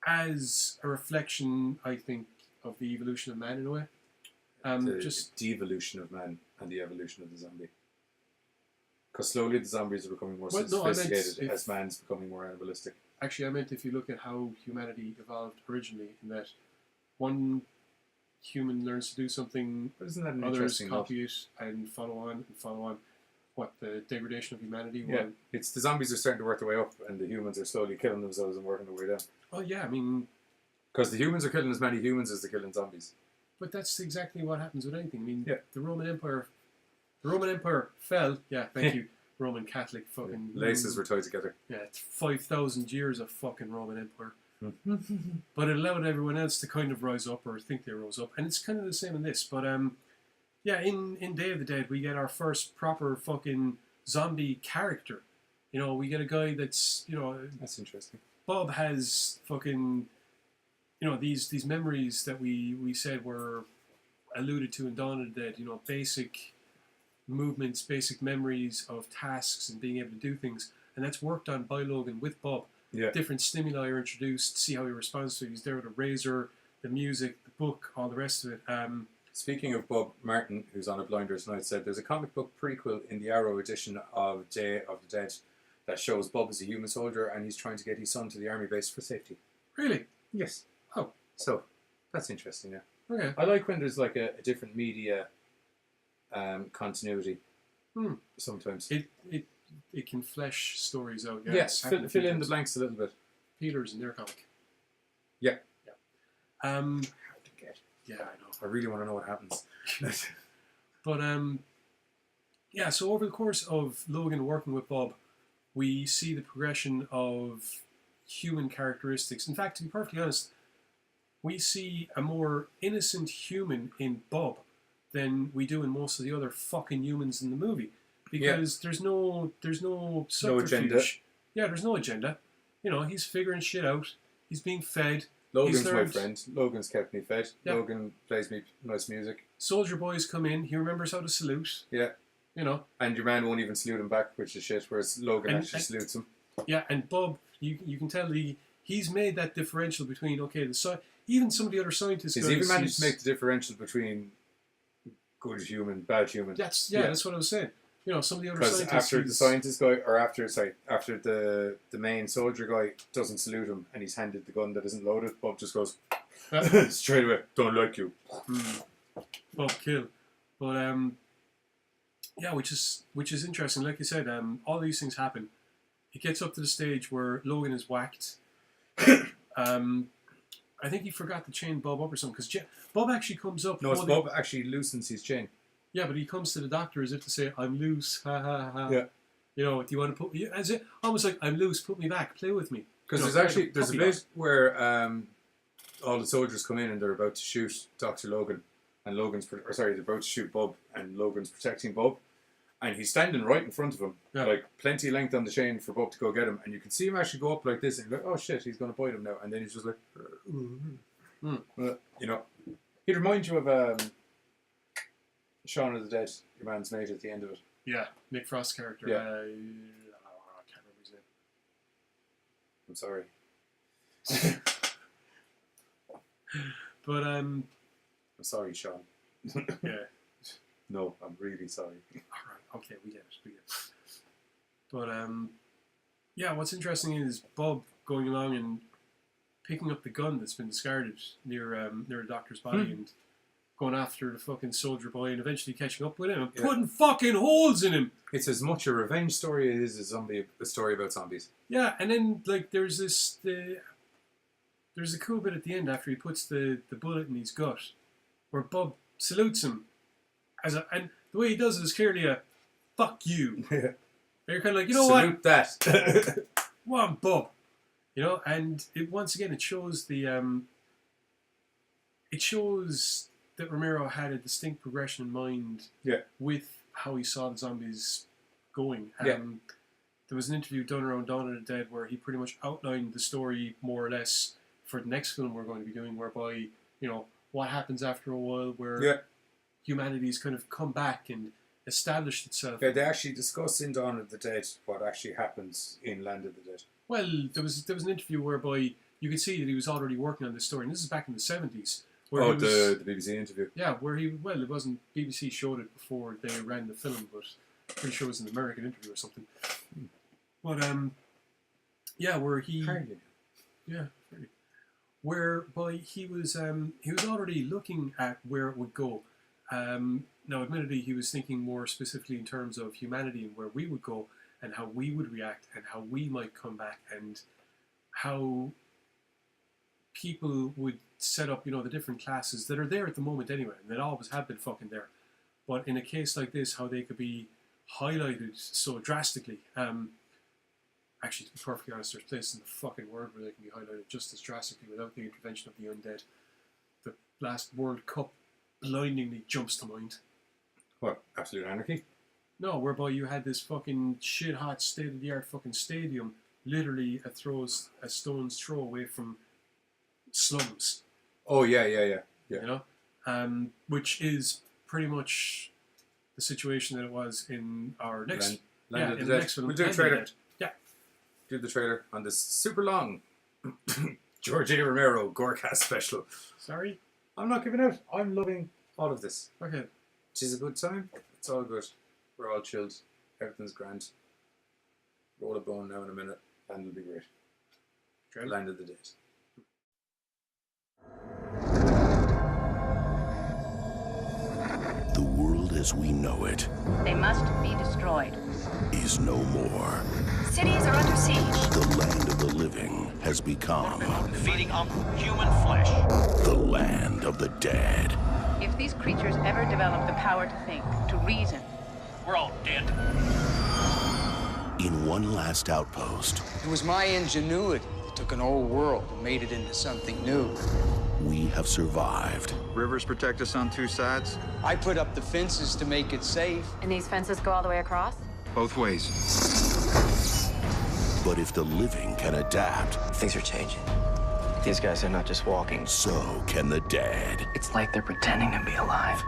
as a reflection, I think, of the evolution of man in a way. Just devolution of man and the evolution of the zombie. Because slowly the zombies are becoming more sophisticated as man's becoming more animalistic. Actually, I meant if you look at how humanity evolved originally, in that one human learns to do something, isn't that an others copy it and follow on. What, the degradation of humanity? Yeah, it's the zombies are starting to work their way up and the humans are slowly killing themselves and working their way down. Oh yeah, I mean... Because the humans are killing as many humans as they're killing zombies. But that's exactly what happens with anything. I mean, the Roman Empire fell. Yeah, thank you, Roman Catholic fucking... Laces were tied together. Yeah, it's 5,000 years of fucking Roman Empire. But it allowed everyone else to kind of rise up or think they rose up. And it's kind of the same in this. But yeah, in Day of the Dead, we get our first proper fucking zombie character. You know, we get a guy that's, you know... That's interesting. Bob has fucking... You know, these memories that we said were alluded to in Dawn of the Dead, you know, basic movements, basic memories of tasks and being able to do things. And that's worked on by Logan with Bob. Yeah. Different stimuli are introduced, see how he responds to it. He's there with a razor, the music, the book, all the rest of it. Speaking of Bob Martin, who's on a Blinders Night, said there's a comic book prequel in the Arrow edition of Day of the Dead that shows Bob as a human soldier and he's trying to get his son to the army base for safety. Really? Yes. Oh. So, that's interesting, yeah. Okay. I like when there's like a different media continuity sometimes. It can flesh stories out. Yeah, yes, fill in the blanks a little bit. Peter's in their comic. Yeah. Hard to get. Yeah, I know. I really want to know what happens. But yeah, so over the course of Logan working with Bob, we see the progression of human characteristics. In fact, to be perfectly honest, we see a more innocent human in Bob than we do in most of the other fucking humans in the movie. Because there's no subterfuge. No agenda. Yeah, there's no agenda. You know, he's figuring shit out. He's being fed. Logan's my friend. Logan's kept me fed. Yeah. Logan plays me nice music. Soldier boys come in. He remembers how to salute. Yeah. You know. And your man won't even salute him back, which is shit, whereas Logan actually salutes him. Yeah, and Bob, you can tell he's made that differential between, okay, even some of the other scientists... He's even managed to make the differential between good human, bad human. That's what I was saying. You know, some of the other scientists... Because after the scientist guy, or after the main soldier guy doesn't salute him and he's handed the gun that isn't loaded, Bob just goes, straight away, don't like you. Bob kill. But, yeah, which is interesting. Like you said, all these things happen. It gets up to the stage where Logan is whacked. I think he forgot to chain Bob up or something, because Bob actually comes up... No, Bob actually loosens his chain. Yeah, but he comes to the doctor as if to say, I'm loose, ha ha ha. Yeah. You know, do you want to put me? As it almost like I'm loose. Put me back. Play with me. Because there's a bit where all the soldiers come in and they're about to shoot Dr. Logan, and they're about to shoot Bub, and Logan's protecting Bub, and he's standing right in front of him, like plenty of length on the chain for Bub to go get him, and you can see him actually go up like this, and you're like, oh shit, he's going to bite him now, and then he's just like, you know, he'd remind you of Shaun of the Dead, your man's mate at the end of it. Yeah, Nick Frost's character. Yeah. I can't remember his name. I'm sorry. But I'm sorry, Sean. Yeah. No, I'm really sorry. Alright, okay, we get it. But yeah, what's interesting is Bob going along and picking up the gun that's been discarded near a doctor's body and going after the fucking soldier boy and eventually catching up with him and putting fucking holes in him. It's as much a revenge story as it is a story about zombies. Yeah, and then like there's a cool bit at the end after he puts the bullet in his gut, where Bub salutes him, and the way he does it is clearly a "fuck you." Yeah. You're kind of like, you know Salute what? that. Come on, Bub. You know, and once again it shows that Romero had a distinct progression in mind with how he saw the zombies going. There was an interview done around Dawn of the Dead where he pretty much outlined the story more or less for the next film we're going to be doing, whereby, you know, what happens after a while where humanity's kind of come back and established itself. Yeah, they actually discuss in Dawn of the Dead what actually happens in Land of the Dead. Well, there was an interview whereby you could see that he was already working on this story, and this is back in the 70s. Where the BBC interview. Yeah, it wasn't, BBC showed it before they ran the film, but I'm pretty sure it was an American interview or something. But, where he... Yeah, really. Whereby he was already looking at where it would go. Now, admittedly, he was thinking more specifically in terms of humanity and where we would go and how we would react and how we might come back and how people would set up, you know, the different classes that are there at the moment anyway, and that always have been fucking there. But in a case like this, how they could be highlighted so drastically. Actually, to be perfectly honest, there's places in the fucking world where they can be highlighted just as drastically without the intervention of the undead. The last World Cup blindingly jumps to mind. What? Absolute Anarchy? No, whereby you had this fucking shit-hot, state-of-the-art fucking stadium literally a stone's throw away from slums. Oh, yeah. You know? Which is pretty much the situation that it was in our next... Land of the in the Dead. next film. We'll do a trailer. Yeah. Do the trailer on this super long George A. Romero Gorecast special. Sorry? I'm not giving out. I'm loving all of this. Okay. It is a good time. It's all good. We're all chilled. Everything's grand. Roll a bone now in a minute and it'll be great. Okay. Land of the Dead. The world as we know it They must be destroyed. is no more. Cities are under siege. The land of the living has become Feeding on human flesh. the land of the dead. If these creatures ever develop the power to think, to reason, We're all dead. In one last outpost, It was my ingenuity that took an old world and made it into something new. we have survived. Rivers protect us on two sides? I put up the fences to make it safe. and these fences go all the way across? Both ways. But if the living can adapt, Things are changing. These guys are not just walking. so can the dead. It's like they're pretending to be alive.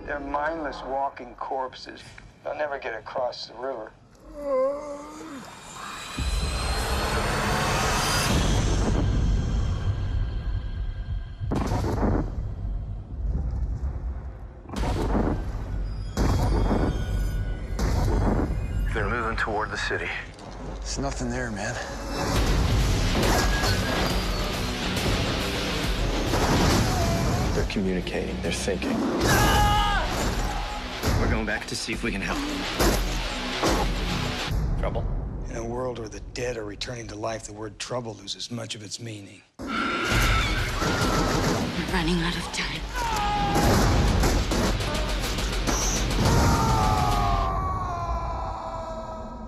They're mindless walking corpses. They'll never get across the river. They're moving toward the city. There's nothing there, man. They're communicating. They're thinking. We're going back to see if we can help. Trouble? In a a world where the dead are returning to life, the word trouble loses much of its meaning. We're running out of time.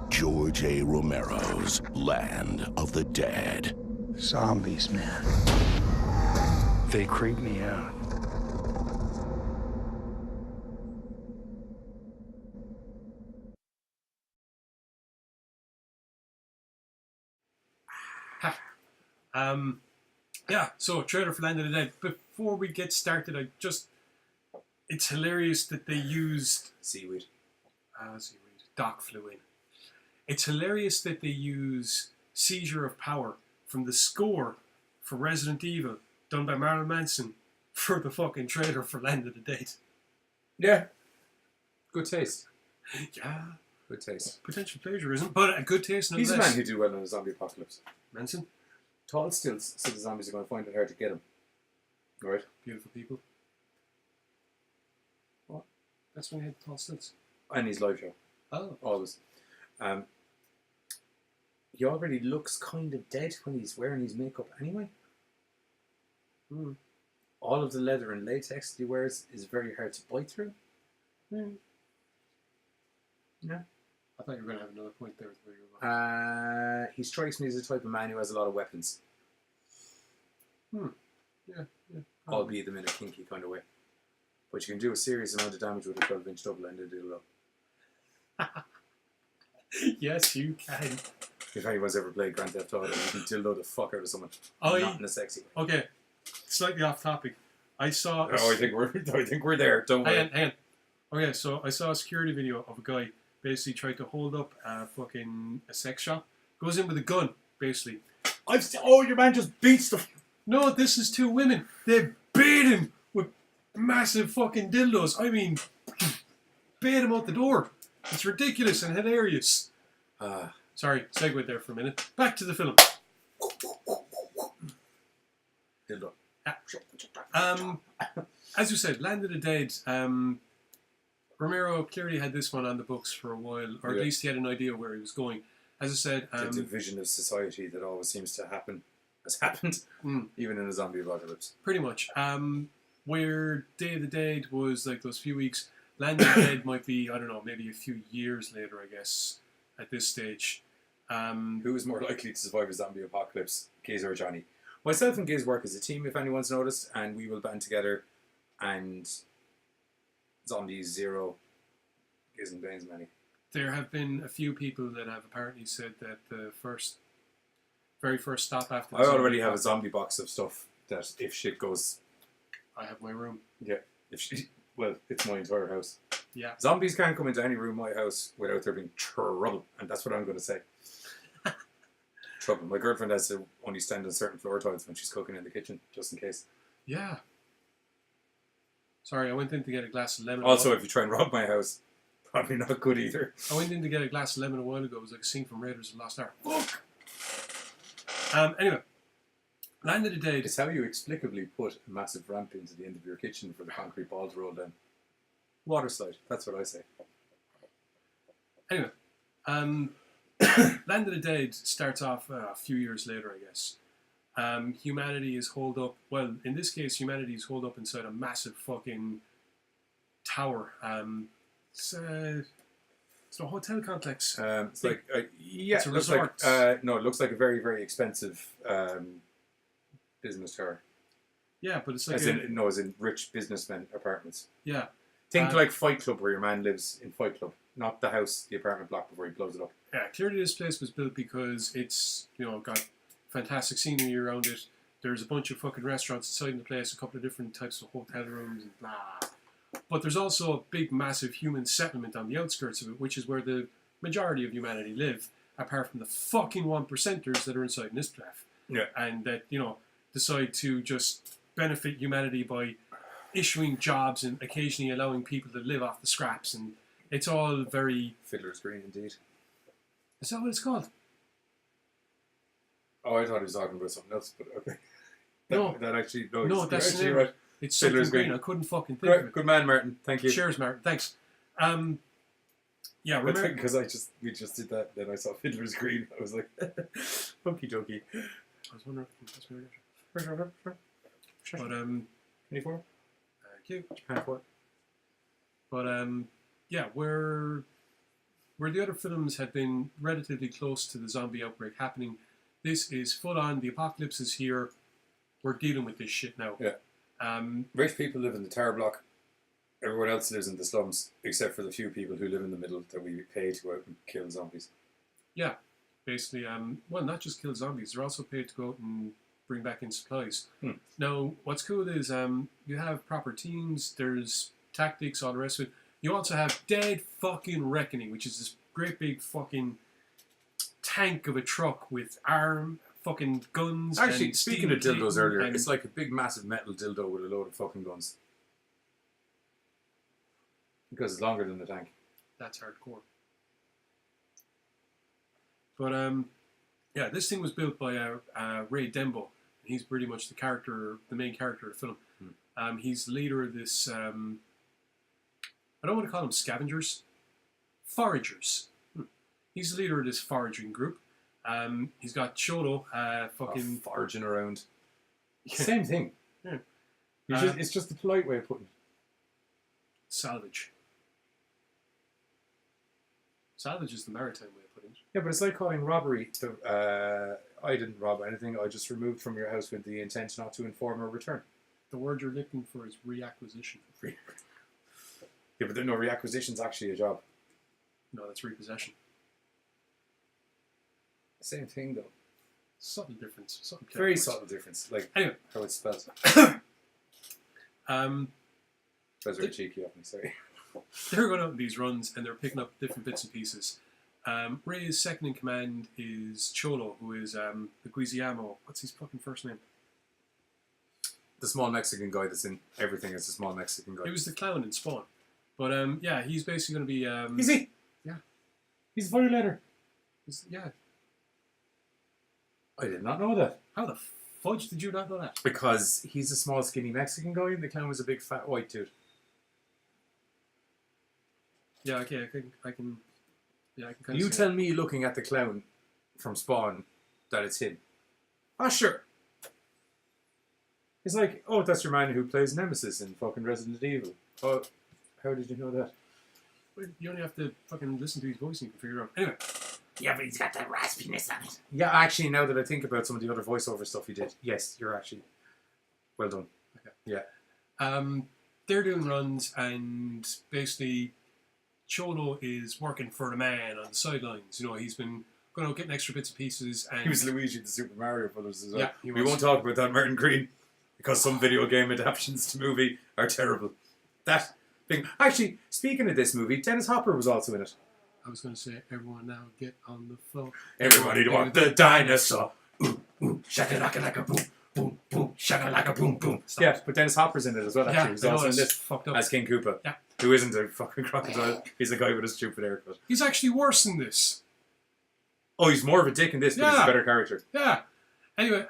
George A. Romero's Land of the Dead. Zombies, man. They creep me out. Yeah, so trailer for Land of the Dead. Before we get started, it's hilarious that they used seaweed. Doc flew in. It's hilarious that they use Seizure of Power from the score for Resident Evil done by Marilyn Manson for the fucking trailer for Land of the Dead. Yeah. Good taste. Yeah. Good taste. Potential plagiarism, but a good taste nonetheless. He's a man who'd do well in a zombie apocalypse. Manson? Tall stills, so the zombies are going to find it hard to get him. Right? Beautiful people. What? That's when he had tall stills. And his live show. Oh. Always. He already looks kind of dead when he's wearing his makeup anyway. Mm. All of the leather and latex he wears is very hard to bite through. Mm. Yeah. I thought you were going to have another point there with where you were going. He strikes me as the type of man who has a lot of weapons. Yeah. Albeit them in a kinky kind of way. But you can do a serious amount of damage with a 12-inch double-ended dildo. Yes, you can. If anyone's ever played Grand Theft Auto, you can dildo the fuck out of someone. Not in a sexy way. Okay, slightly off topic. I saw... I think we're there. Don't worry. Hang on. Okay, so I saw a security video of a guy basically tried to hold up a sex shop. Goes in with a gun, basically. Your man just beats the... No, this is two women. They beat him with massive fucking dildos. I mean, beat him out the door. It's ridiculous and hilarious. Sorry, segue there for a minute. Back to the film. Dildo. As you said, Land of the Dead. Romero clearly had this one on the books for a while, or at least he had an idea where he was going. As I said, the division of society that always seems to happen has happened, even in a zombie apocalypse. Pretty much. Where Day of the Dead was like those few weeks, Land of the Dead might be, I don't know, maybe a few years later, I guess, at this stage. Who is more likely to survive a zombie apocalypse, Giz or Johnny? Myself and Giz work as a team, if anyone's noticed, and we will band together and zombies zero, Giz and Baines many. There have been a few people that have apparently said that the very first stop after... I already have a zombie box of stuff that if shit goes... I have my room. Yeah. Well, it's my entire house. Yeah. Zombies can't come into any room in my house without there being trouble, and that's what I'm going to say. Trouble. My girlfriend has to only stand on certain floor tiles when she's cooking in the kitchen, just in case. Yeah. Sorry, I went in to get a glass of lemon. Also, if you try and rob my house, probably not good either. I went in to get a glass of lemon a while ago. It was like a scene from Raiders of the Lost Ark. Fuck! Anyway, Land of the Dead. It's how you explicably put a massive ramp into the end of your kitchen for the concrete ball to roll down. Water slide. That's what I say. Anyway, Land of the Dead starts off a few years later, I guess. Humanity is holed up. Well, in this case, humanity is holed up inside a massive fucking tower. It's a hotel complex. It's like it's a looks resort. like no, it looks like a very, very expensive business tower. Yeah, but it's like as in rich businessmen apartments. Yeah. Think like Fight Club, where your man lives in Fight Club, not the house, the apartment block before he blows it up. Yeah, clearly this place was built because it's got fantastic scenery around it. There's a bunch of fucking restaurants inside the place, a couple of different types of hotel rooms and blah. But there's also a big, massive human settlement on the outskirts of it, which is where the majority of humanity live, apart from the fucking 1%ers that are inside in this place. Yeah. And that, decide to just benefit humanity by issuing jobs and occasionally allowing people to live off the scraps. And it's all very... Fiddler's Green, indeed. Is that what it's called? Oh, I thought he was talking about something else, but okay. No. That's actually right. It's Fiddler's something green. Green. I couldn't fucking think of it. Good man, Martin. Thank you. Cheers, Martin. Thanks. Yeah, because we just did that. Then I saw Fiddler's Green. I was like, okie dokie. I was wondering if that's weird. But 24. Cute. Japan 4. But yeah, where the other films had been relatively close to the zombie outbreak happening, this is full on. The apocalypse is here. We're dealing with this shit now. Yeah. Rich people live in the tower block. Everyone else lives in the slums, except for the few people who live in the middle that we pay to go out and kill zombies. Yeah, basically. Well, not just kill zombies. They're also paid to go out and bring back in supplies. Now, what's cool is you have proper teams. There's tactics, all the rest of it. You also have Dead Fucking Reckoning, which is this great big fucking tank of a truck with fucking guns. Actually, and speaking of steam dildos plating earlier, and- it's like a big massive metal dildo with a load of fucking guns. Because it's longer than the tank. That's hardcore. But yeah, this thing was built by Ray Dembo. He's pretty much the main character of the film. He's the leader of this. I don't want to call them scavengers, foragers. He's the leader of this foraging group. He's got Cholo, fucking foraging around. Same thing. Yeah. It's just the polite way of putting it. Salvage. Salvage is the maritime way of putting it. Yeah, but it's like calling robbery. I didn't rob anything. I just removed from your house with the intent not to inform or return. The word you're looking for is reacquisition. Yeah, but no, reacquisition's actually a job. No, that's repossession. Same thing, though. Subtle difference. Very subtle difference. Like anyway, how it's spelled. That was very cheeky of me, sorry. They're going out on these runs and they're picking up different bits and pieces. Ray's second in command is Cholo, who is the Guiziamo. What's his fucking first name? The small Mexican guy that's in everything is the small Mexican guy. He was the clown in Spawn. But yeah, he's basically going to be... Is he? Yeah. He's a funny letter. Yeah. I did not know that. How the fudge did you not know that? Because he's a small skinny Mexican guy and the clown was a big fat white dude. Yeah, okay, I can kind of You tell me looking at the clown from Spawn that it's him. Ah, sure. He's like, oh, that's your man who plays Nemesis in fucking Resident Evil. Oh, how did you know that? Well, you only have to fucking listen to his voice and you can figure it out. Anyway. Yeah, but he's got that raspiness on it. Yeah, actually, now that I think about some of the other voiceover stuff he did, yes, you're actually well done. Okay. Yeah. They're doing runs and basically Cholo is working for the man on the sidelines. You know, he's been going out getting extra bits and pieces. And he was Luigi the Super Mario Brothers as well. Yeah, we won't talk about that, Martin Green, because some video game adaptations to movie are terrible. That thing. Actually, speaking of this movie, Dennis Hopper was also in it. I was going to say, everyone now get on the floor. Everybody want the dinosaur. Ooh, ooh, shaka like a boom, boom, boom, shaka like a boom, boom. Yeah, but Dennis Hopper's in it as well, actually. He's also in this as King Koopa. Yeah. Who isn't a fucking crocodile. He's a guy with a stupid haircut. He's actually worse than this. Oh, he's more of a dick in this, but he's a better character. Yeah. Anyway,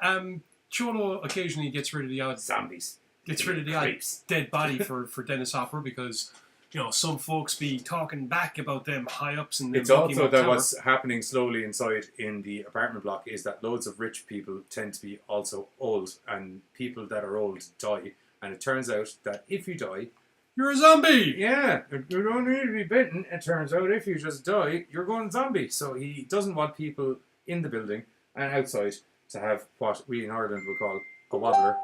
Cholo occasionally gets rid of the odd zombies. Gets rid of the odd dead body for Dennis Hopper because, you know, some folks be talking back about them high ups and it's also that what's happening slowly inside in the apartment block is that loads of rich people tend to be also old, and people that are old die. And it turns out that if you die, you're a zombie! Yeah, you don't need to be bitten. It turns out if you just die, you're going zombie. So he doesn't want people in the building and outside to have what we in Ireland would call a wobbler.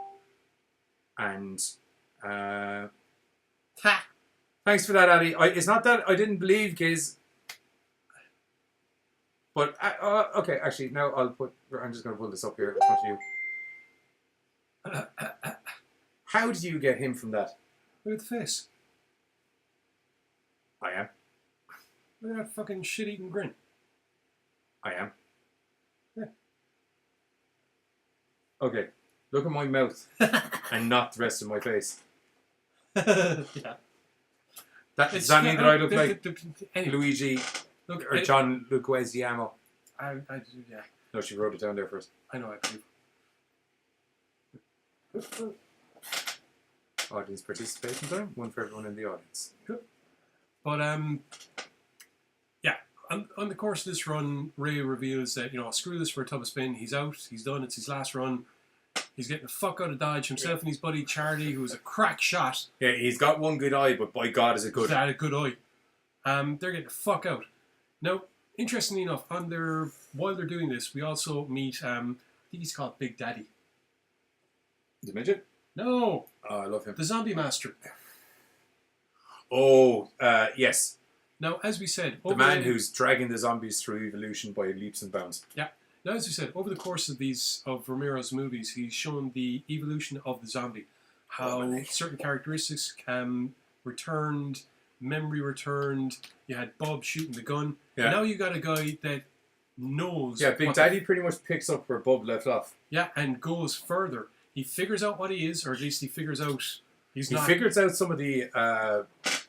And thanks for that, Addy. It's not that I didn't believe Giz, but okay. Actually, now I'm just going to pull this up here in front of you. How did you get him from that? Look at the face. I am. Look at that fucking shit-eating grin. I am. Yeah. Okay. Look at my mouth and not the rest of my face. Yeah. Does that mean that I look like anyway, Luigi or John Leguizamo? Yeah. No, she wrote it down there first. I know, I believe. Audience participation time. One for everyone in the audience. Good. But on the course of this run, Ray reveals that, screw this for a tub of spin. He's out. He's done. It's his last run. He's getting the fuck out of Dodge. Himself and his buddy Charlie, who is a crack shot. Yeah, he's got one good eye, but by God, is it good? He's had a good eye. They're getting the fuck out. Now, interestingly enough, while they're doing this, we also meet, I think he's called Big Daddy. The midget? No. Oh, I love him. The Zombie Master. Oh, yes. Now, as we said... The man who's dragging the zombies through evolution by leaps and bounds. Yeah. Now, as we said, over the course of Romero's movies, he's shown the evolution of the zombie. How certain characteristics returned, memory returned. You had Bob shooting the gun. Yeah. And now you got a guy that knows... Yeah, Big Daddy pretty much picks up where Bob left off. Yeah, and goes further. He figures out what he is, or at least he figures out he figures out some of the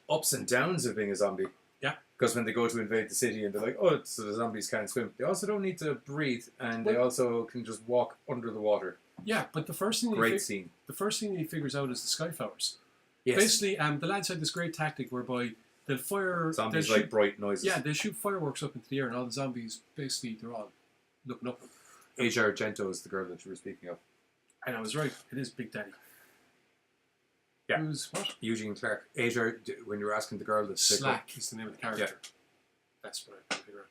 ups and downs of being a zombie. Yeah. Because when they go to invade the city and they're like, oh, so the zombies can't swim. They also don't need to breathe, and they also can just walk under the water. Yeah, but the first thing the first thing he figures out is the skyflowers. Yes. Basically, the lads had this great tactic whereby they'll fire... Zombies like bright noises. Yeah, they shoot fireworks up into the air, and all the zombies, basically, they're all looking up. Asia Argento is the girl that you were speaking of. And I was right. It is Big Daddy. Yeah. Who's what? Eugene Clark. Asia, when you were asking the girl that's Slack is the name of the character. Yeah. That's what I figured out.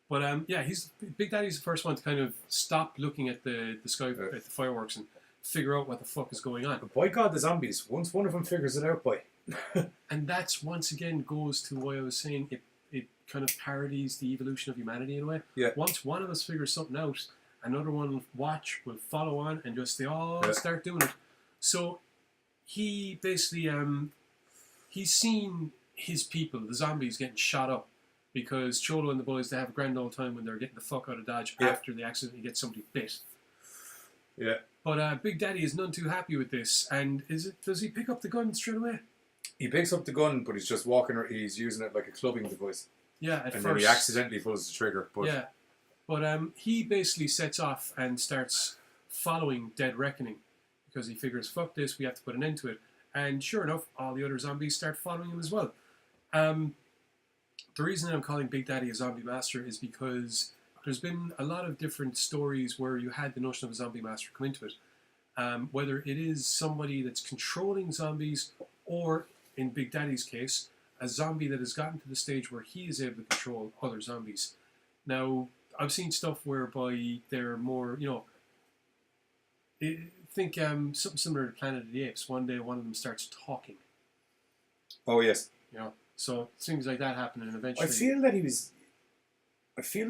But Big Daddy's the first one to kind of stop looking at the sky, at the fireworks, and figure out what the fuck is going on. But by God, the zombies. Once one of them figures it out, boy. And that's once again goes to why I was saying it kind of parodies the evolution of humanity in a way. Yeah. Once one of us figures something out, another one will follow on, and just they all start doing it. So he basically he's seen his people, the zombies, getting shot up because Cholo and the boys, they have a grand old time when they're getting the fuck out of Dodge after they accidentally get somebody bit. Yeah. But Big Daddy is none too happy with this, and does he pick up the gun straight away? He picks up the gun, but he's just walking. He's using it like a clubbing device. Yeah, at and first. then he accidentally pulls the trigger. But yeah, but he basically sets off and starts following Dead Reckoning because he figures, fuck this, we have to put an end to it. And sure enough, all the other zombies start following him as well. The reason I'm calling Big Daddy a zombie master is because there's been a lot of different stories where you had the notion of a zombie master come into it. Whether it is somebody that's controlling zombies, or in Big Daddy's case, a zombie that has gotten to the stage where he is able to control other zombies. Now, I've seen stuff whereby they're more, think something similar to Planet of the Apes. One day, one of them starts talking. Oh yes. So things like that happen, and eventually. I feel that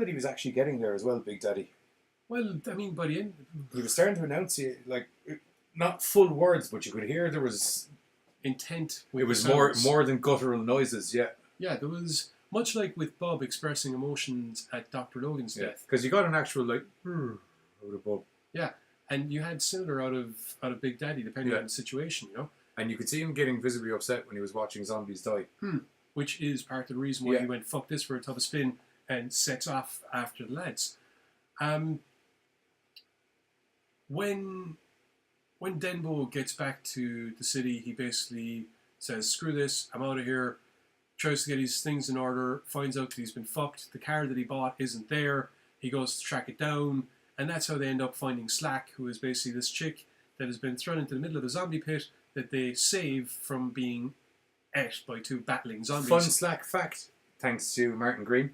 he was actually getting there as well, Big Daddy. Well, I mean, by the end, he was starting to enunciate, not full words, but you could hear there was intent. It was more than guttural noises. Yeah. Yeah, there was much like with Bob expressing emotions at Dr. Logan's death. Because you got an actual out of Bob. Yeah, and you had similar out of Big Daddy, depending on the situation, And you could see him getting visibly upset when he was watching zombies die. Which is part of the reason why he went, fuck this for a tub of spin, and sets off after the lads. When Denbo gets back to the city, he basically says, screw this, I'm out of here, tries to get his things in order, finds out that he's been fucked, the car that he bought isn't there, he goes to track it down, and that's how they end up finding Slack, who is basically this chick that has been thrown into the middle of a zombie pit that they save from being ate by two battling zombies. Fun Slack fact, thanks to Martin Green.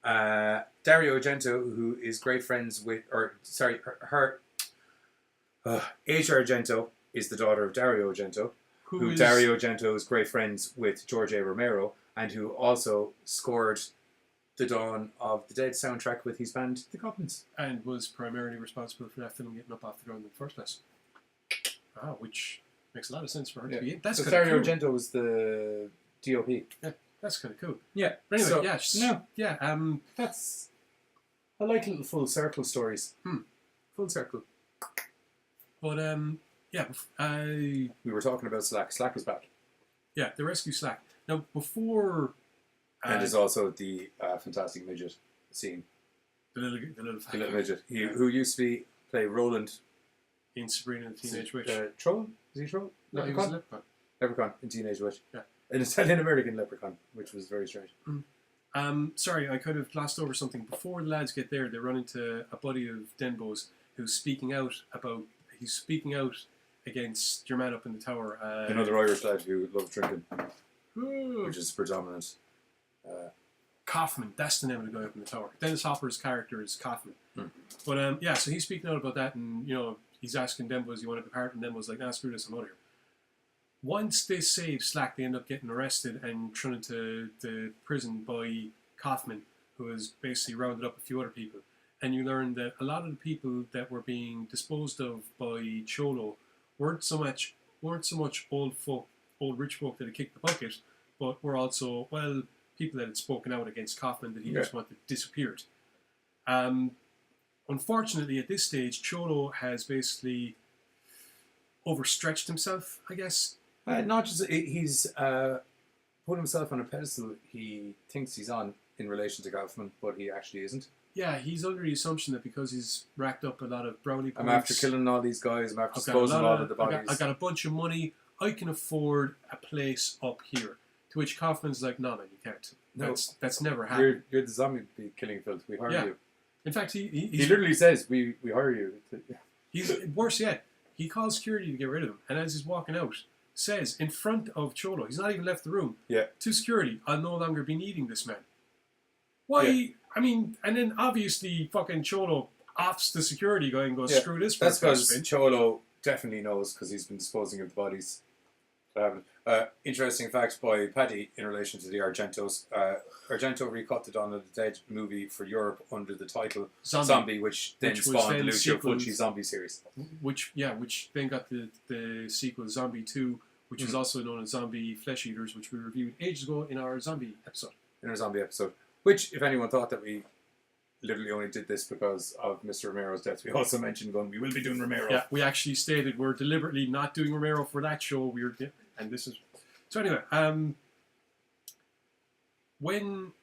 Dario Argento, who is great friends with, Asia Argento is the daughter of Dario Argento, who Dario Argento is great friends with George A. Romero, and who also scored the Dawn of the Dead soundtrack with his band, The Goblins. And was primarily responsible for that film getting up off the ground in the first place. Which makes a lot of sense for her to be in. That's kind of Dario cool. Argento was the DOP. Yeah, that's kind of cool. Yeah. But anyway, so, that's... I like little full circle stories. Full circle. But, we were talking about Slack. Slack was back. Yeah, they rescue Slack. Now, before... and there's also the fantastic midget scene. The little midget. Who used to play Roland in Sabrina the Teenage Witch. Troll? Is he Troll? No, he was a leprechaun. Leprechaun in Teenage Witch. Yeah. An Italian-American leprechaun, which was very strange. Sorry, I kind of glossed over something. Before the lads get there, they run into a buddy of Denbo's who's speaking out against your man up in the tower. Another Irish lad who loves drinking, which is predominant. Kaufman, that's the name of the guy up in the tower. Dennis Hopper's character is Kaufman. But yeah, so he's speaking out about that, and he's asking Denbo's, "You want to depart?" And Denbo's like, "Nah, screw this, I'm out of here." Once they save slack, they end up getting arrested and thrown into the prison by Kaufman, who has basically rounded up a few other people. And you learn that a lot of the people that were being disposed of by Cholo weren't so much old rich folk that had kicked the bucket, but were also, people that had spoken out against Kaufman that he just wanted disappeared. Unfortunately, at this stage, Cholo has basically overstretched himself, I guess. Not just he's put himself on a pedestal he thinks he's on in relation to Kaufman, but he actually isn't. Yeah, he's under the assumption that because he's racked up a lot of brownie points. I'm after killing all these guys. I'm after disposing of all of the bodies. I got a bunch of money. I can afford a place up here. To which Kaufman's like, "No, man, you can't. That's never happened. You're the zombie killing filth. We hire you." In fact, he literally says, "We hire you." He's worse yet. He calls security to get rid of him, and as he's walking out, says in front of Cholo, he's not even left the room. Yeah. To security, "I'll no longer be needing this man." Why? Yeah. I mean, and then obviously fucking Cholo offs the security guy and goes, "Screw this." That's because Cholo definitely knows because he's been disposing of the bodies. Interesting facts by Paddy in relation to the Argentos. Argento recut the Dawn of the Dead movie for Europe under the title Zombie, which then spawned the Lucio Fulci zombie series. Which then got the sequel Zombie 2, which is also known as Zombie Flesh Eaters, which we reviewed ages ago in our zombie episode. Which, if anyone thought that we literally only did this because of Mr. Romero's death, we also mentioned we will be doing Romero. Yeah, we actually stated we're deliberately not doing Romero for that show. And this is... So anyway, when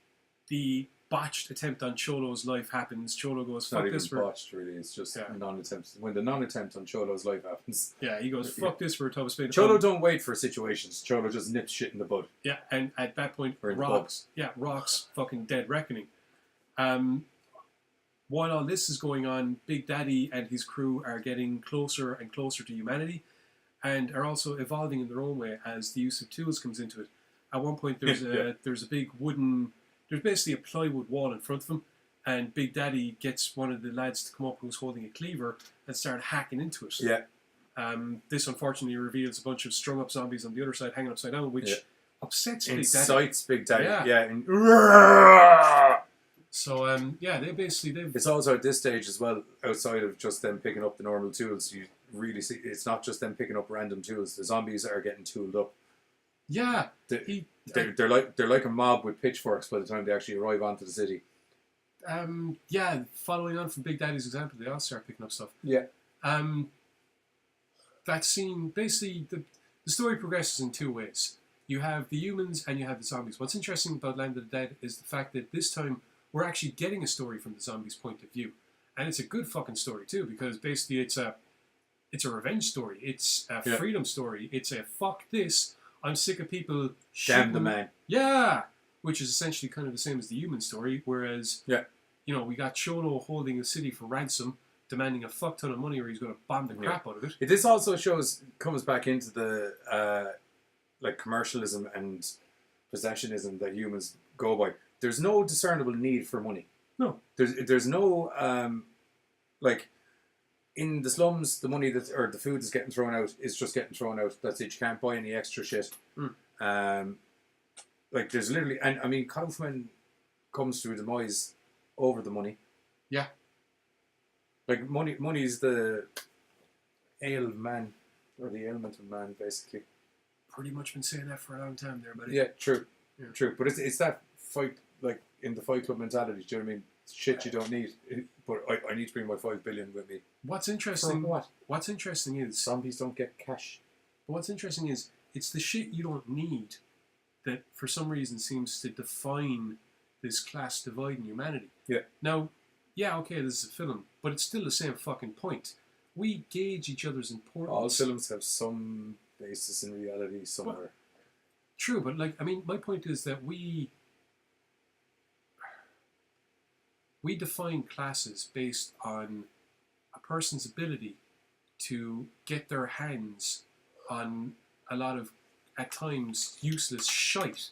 the botched attempt on Cholo's life happens, Cholo goes, "Fuck this." It's not even botched, really. It's just non-attempt. When the non-attempt on Cholo's life happens. Yeah, he goes, "Fuck this" for a tub of spade. Cholo don't wait for situations. Cholo just nips shit in the bud. Yeah, and at that point, Rock's fucking dead reckoning. While all this is going on, Big Daddy and his crew are getting closer and closer to humanity, and are also evolving in their own way as the use of tools comes into it. At one point, there's a big there's basically a plywood wall in front of them, and Big Daddy gets one of the lads to come up who's holding a cleaver and start hacking into it. Yeah. This unfortunately reveals a bunch of strung up zombies on the other side hanging upside down, which upsets Big Daddy. Incites Big Daddy. So they basically It's also at this stage as well, outside of just them picking up the normal tools, you really see it's not just them picking up random tools. The zombies are getting tooled up. Yeah, they're like a mob with pitchforks by the time they actually arrive onto the city. Following on from Big Daddy's example, they all start picking up stuff. Yeah. That scene, basically, the story progresses in two ways. You have the humans and you have the zombies. What's interesting about Land of the Dead is the fact that this time we're actually getting a story from the zombies' point of view. And it's a good fucking story too, because basically it's a revenge story. It's a freedom story. It's a fuck this. I'm sick of people shooting. Damn the man. Yeah. Which is essentially kind of the same as the human story, whereas we got Cholo holding a city for ransom, demanding a fuck ton of money or he's going to bomb the crap out of it. This also comes back into the commercialism and possessionism that humans go by. There's no discernible need for money. No. There's no in the slums, the money the food that's getting thrown out is just getting thrown out. That's it. You can't buy any extra shit. There's literally, and I mean, Kaufman comes to a demise over the money. Yeah. Like money is the ail of man, or the ailment of man, basically. Pretty much been saying that for a long time there, buddy. Yeah, true. True. But it's that fight, like in the Fight Club mentality. Do you know what I mean? Shit you don't need, but I need to bring my 5 billion with me. What's interesting? For what? What's interesting is zombies don't get cash. But what's interesting is it's the shit you don't need that for some reason seems to define this class divide in humanity. Yeah. Now, okay, this is a film, but it's still the same fucking point. We gauge each other's importance. All films have some basis in reality somewhere. True, but my point is that we we define classes based on a person's ability to get their hands on a lot of, at times, useless shite,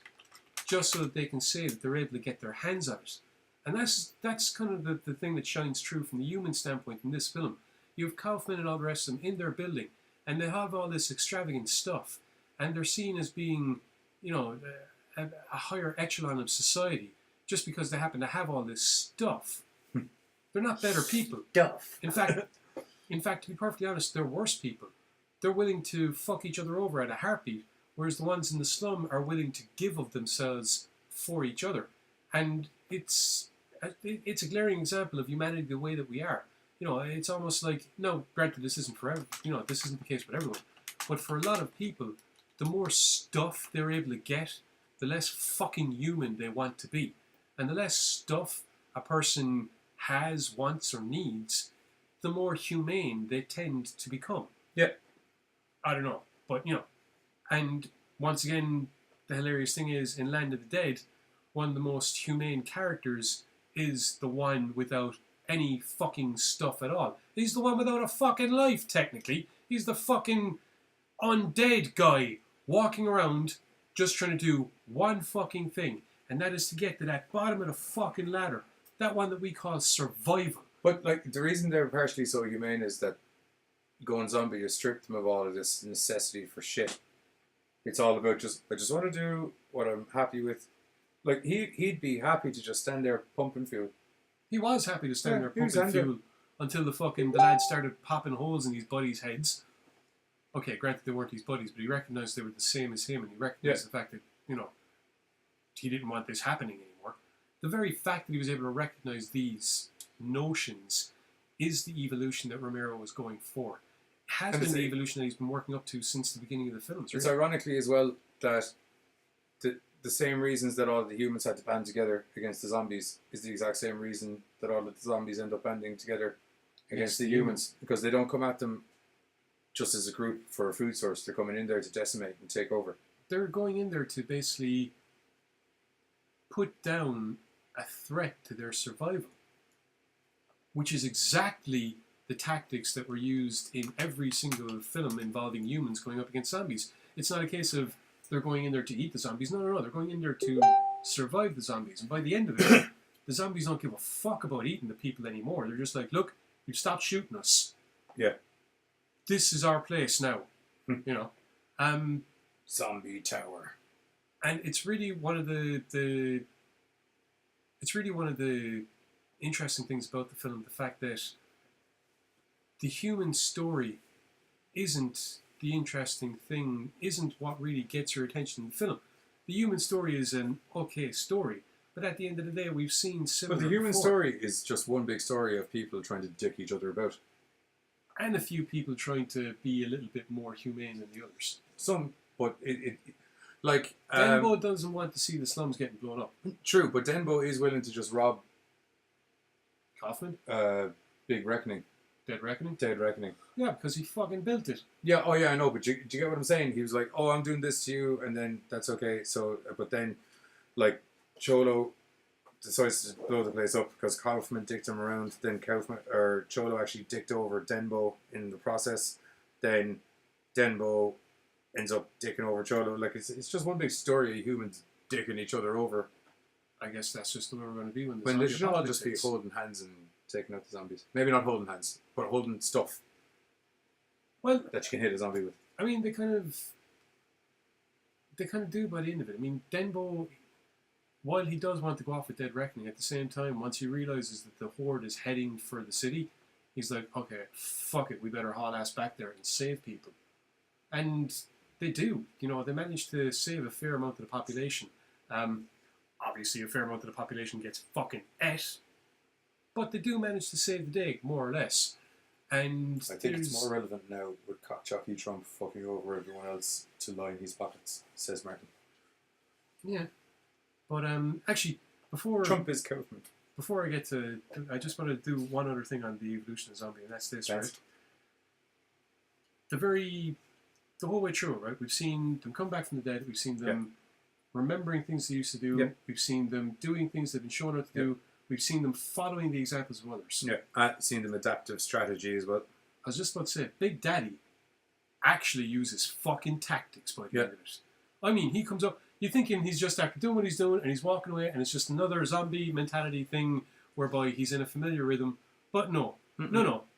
just so that they can say that they're able to get their hands on it. And that's kind of the thing that shines true from the human standpoint in this film. You have Kaufman and all the rest of them in their building, and they have all this extravagant stuff, and they're seen as being, you know, a higher echelon of society just because they happen to have all this stuff. They're not better people. Stuff. In fact, to be perfectly honest, they're worse people. They're willing to fuck each other over at a heartbeat, whereas the ones in the slum are willing to give of themselves for each other. And it's a glaring example of humanity the way that we are. You know, it's almost like, no, granted, this isn't for this isn't the case with everyone, but for a lot of people, the more stuff they're able to get, the less fucking human they want to be. And the less stuff a person has, wants, or needs, the more humane they tend to become. Yeah. I don't know, but, you know. And once again, the hilarious thing is, in Land of the Dead, one of the most humane characters is the one without any fucking stuff at all. He's the one without a fucking life, technically. He's the fucking undead guy walking around just trying to do one fucking thing, and that is to get to that bottom of the fucking ladder, that one that we call survival. But like the reason they're partially so humane is that going zombie, you strip them of all of this necessity for shit. It's all about I just want to do what I'm happy with. Like he'd be happy to just stand there pumping fuel. He was happy to stand there pumping fuel until the lads started popping holes in his buddies' heads. Okay, granted they weren't his buddies, but he recognised they were the same as him, and he recognised the fact that, you know, he didn't want this happening anymore. The very fact that he was able to recognise these notions is the evolution that Romero was going for. It has been the evolution that he's been working up to since the beginning of the films. It's ironically as well that the same reasons that all the humans had to band together against the zombies is the exact same reason that all the zombies end up banding together against the humans, because they don't come at them just as a group for a food source. They're coming in there to decimate and take over. They're going in there to basically put down a threat to their survival, which is exactly the tactics that were used in every single film involving humans going up against zombies. It's not a case of they're going in there to eat the zombies. No. They're going in there to survive the zombies. And by the end of it, the zombies don't give a fuck about eating the people anymore. They're just like, look, you've stopped shooting us. Yeah. This is our place now. You know. Zombie tower. And it's really one of the interesting things about the film, the fact that the human story isn't the interesting thing, isn't what really gets your attention in the film. The human story is an okay story, but at the end of the day, we've seen similar. But the human story is just one big story of people trying to dick each other about. And a few people trying to be a little bit more humane than the others. Some, but it like... Denbo doesn't want to see the slums getting blown up. True, but Denbo is willing to just rob... Kaufman? Big Reckoning. Dead Reckoning? Dead Reckoning. Yeah, because he fucking built it. Yeah, oh yeah, I know, but do you get what I'm saying? He was like, oh, I'm doing this to you, and then that's okay. So, but then, like, Cholo decides to blow the place up because Kaufman dicked him around. Then Cholo actually dicked over Denbo in the process. Then Denbo ends up dicking over Cholo. Like, it's just one big story of humans dicking each other over. I guess that's just the way we're going to be when they should all just be holding hands and taking out the zombies. Maybe not holding hands, but holding stuff. Well, that you can hit a zombie with. I mean, they kind of do by the end of it. I mean, Denbo, while he does want to go off with Dead Reckoning, at the same time, once he realizes that the horde is heading for the city, he's like, okay, fuck it, we better haul ass back there and save people. And they do. You know, they manage to save a fair amount of the population. Obviously, a fair amount of the population gets fucking ate, but they do manage to save the day, more or less. And I think it's more relevant now with Cockchocky Trump fucking over everyone else to line his pockets, says Martin. Yeah. But actually, before... Trump is Kaufman. Before I get to... I just want to do one other thing on the evolution of zombie, and that's this, right? The whole way through, right? We've seen them come back from the dead. We've seen them remembering things they used to do. We've seen them doing things they've been shown how to do. We've seen them following the examples of others. Yeah, seen them adaptive strategy as well. I was just about to say, Big Daddy actually uses fucking tactics by the end of it. I mean, he comes up, you're thinking he's just after doing what he's doing and he's walking away and it's just another zombie mentality thing whereby he's in a familiar rhythm. But no.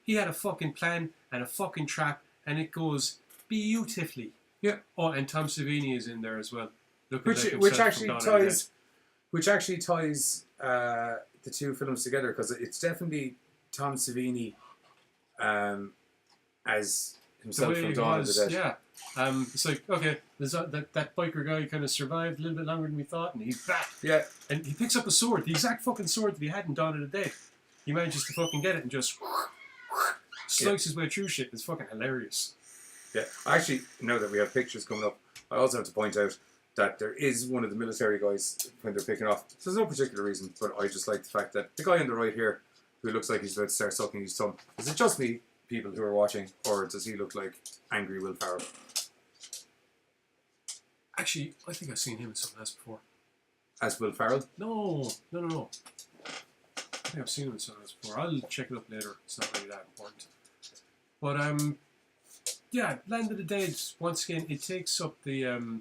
He had a fucking plan and a fucking trap and it goes beautifully. Yeah. Oh, and Tom Savini is in there as well. Which actually ties the two films together, because it's definitely Tom Savini as himself from Dawn of the Dead. Yeah. It's like, okay, there's that biker guy kind of survived a little bit longer than we thought, and he's back. Yeah. And he picks up a sword, the exact fucking sword that he had in Dawn of the Dead. He manages to fucking get it and just slice his way through shit. It's fucking hilarious. Yeah. Actually, now that we have pictures coming up, I also have to point out that there is one of the military guys when they're picking off. There's no particular reason, but I just like the fact that the guy on the right here, who looks like he's about to start sucking his thumb, is it just me, people who are watching, or does he look like angry Will Ferrell? Actually, I think I've seen him in something else before. As Will Ferrell? No. I think I've seen him in something else before. I'll check it up later. It's not really that important. But yeah, Land of the Dead. Once again, it takes up the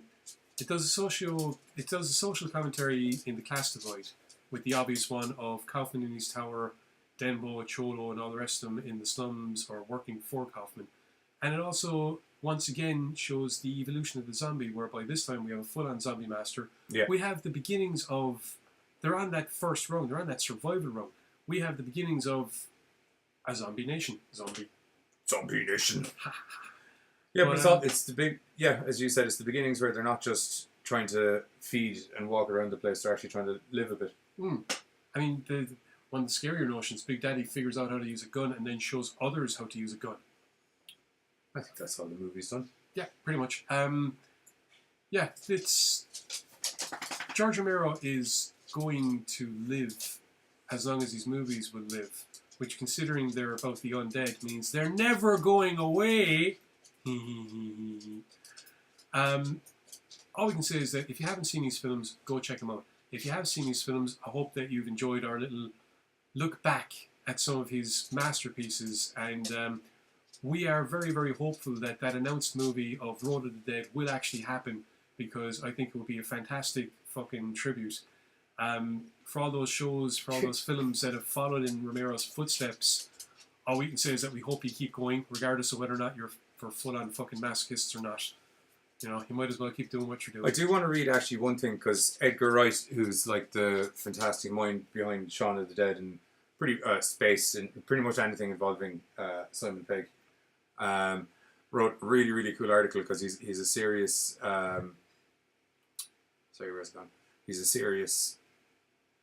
it does a social commentary in the class divide, with the obvious one of Kaufman in his tower, Denbo, Cholo, and all the rest of them in the slums or working for Kaufman. And it also, once again, shows the evolution of the zombie, whereby this time we have a full-on zombie master. Yeah. We have the beginnings of, they're on that first round, they're on that survival round. We have the beginnings of a zombie nation. Zombie nation. Yeah, but it's the big, as you said, it's the beginnings where they're not just trying to feed and walk around the place, they're actually trying to live a bit. I mean, one of the scarier notions, Big Daddy figures out how to use a gun and then shows others how to use a gun. I think that's how the movie's done. Yeah, pretty much. It's George Romero is going to live as long as these movies will live, which, considering they're about the undead, means they're never going away. All we can say is that if you haven't seen these films, go check them out. If you have seen these films, I hope that you've enjoyed our little look back at some of his masterpieces, and we are very, very hopeful that that announced movie of Road of the Dead will actually happen, because I think it will be a fantastic fucking tribute. For all those shows, for all those films that have followed in Romero's footsteps, all we can say is that we hope you keep going, regardless of whether or not you're for full-on fucking masochists or not. You know, you might as well keep doing what you're doing. I do want to read actually one thing, because Edgar Wright, who's like the fantastic mind behind Shaun of the Dead and pretty space and pretty much anything involving Simon Pegg, wrote a really, really cool article, because he's a serious sorry, where's it gone? He's a serious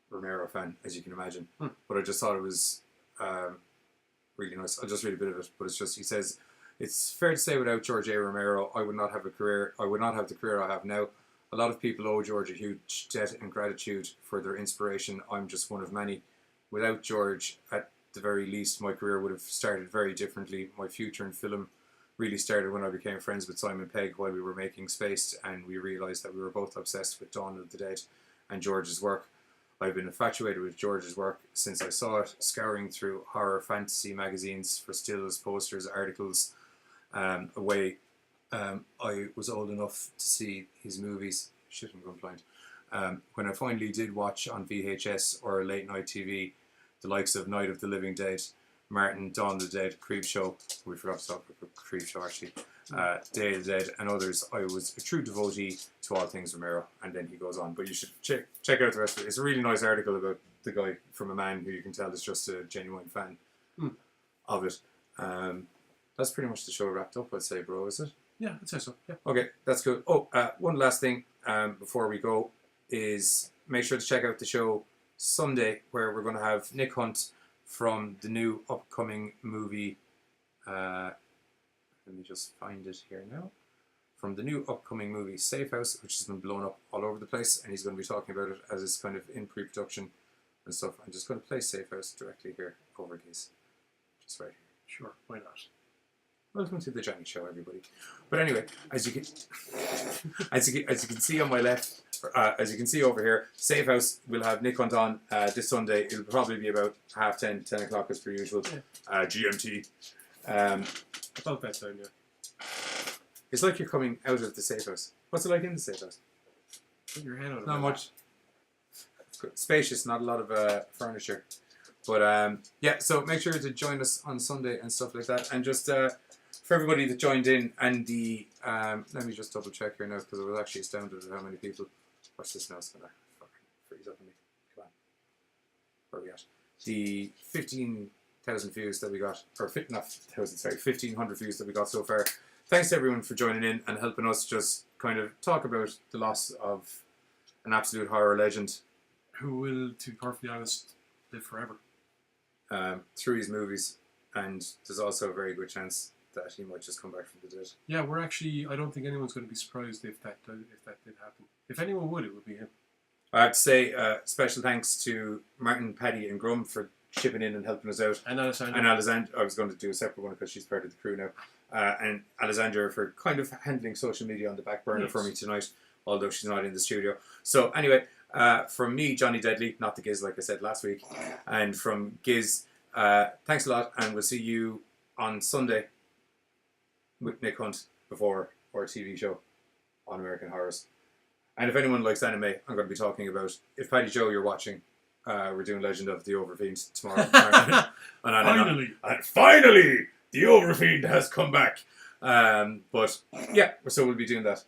Romero fan, as you can imagine. But I just thought it was really nice. I'll just read a bit of it, but it's just, he says, "It's fair to say without George A. Romero, I would not have the career I have now. A lot of people owe George a huge debt and gratitude for their inspiration. I'm just one of many. Without George, at the very least, my career would have started very differently. My future in film really started when I became friends with Simon Pegg while we were making Spaced, and we realised that we were both obsessed with Dawn of the Dead and George's work. I've been infatuated with George's work since I saw it, scouring through horror fantasy magazines for stills, posters, articles. I was old enough to see his movies. Shit, I'm going blind. When I finally did watch on VHS or late night TV, the likes of Night of the Living Dead, Martin, Dawn of the Dead, Creepshow, we forgot to talk about Creepshow actually, Day of the Dead, and others, I was a true devotee to all things Romero. And then he goes on, but you should check out the rest of it. It's a really nice article about the guy, from a man who you can tell is just a genuine fan of it. That's pretty much the show wrapped up, I'd say, bro, is it? Yeah, I'd say so, yeah. Okay, that's good. Oh, one last thing before we go is make sure to check out the show Sunday, where we're going to have Nick Hunt from the new upcoming movie. Let me just find it here now. From the new upcoming movie Safe House, which has been blown up all over the place, and he's going to be talking about it as it's kind of in pre-production and stuff. I'm just going to play Safe House directly here over Giz. Just right here. Sure, why not? Welcome to the Johnny Show, everybody. But anyway, as you can see on my left, as you can see over here, Safe House will have Nick Hunt on this Sunday. It'll probably be about 10:30, 10 o'clock as per usual, GMT. About that time, yeah. It's like you're coming out of the Safe House. What's it like in the Safe House? Put your head out of Not it. much. It's good. Spacious, not a lot of furniture. But yeah, so make sure to join us on Sunday and stuff like that. And just for everybody that joined in and the let me just double check here now because I was actually astounded at how many people. What's this now? It's gonna fucking freeze up on me. Come on, where are we at? The 15,000 views that we got, or 1,500 views that we got so far. Thanks to everyone for joining in and helping us just kind of talk about the loss of an absolute horror legend, who will, to be perfectly honest, live forever. Through his movies, and there's also a very good chance that he might just come back from the dead. Yeah, we're actually. I don't think anyone's going to be surprised if that did happen. If anyone would, it would be him. I have to say, special thanks to Martin, Paddy, and Grum for chipping in and helping us out. And Alessandra. And Alessandra, I was going to do a separate one because she's part of the crew now. And Alessandra for kind of handling social media on the back burner for me tonight, although she's not in the studio. So anyway, from me, Johnny Deadly, not the Giz like I said last week, and from Giz, thanks a lot, and we'll see you on Sunday with Nick Hunt before our TV show on American Horrors. And if anyone likes anime, I'm going to be talking about, if Paddy Joe you're watching, we're doing Legend of the Overfiend tomorrow. Finally! And finally! The Overfiend has come back. But yeah, so we'll be doing that.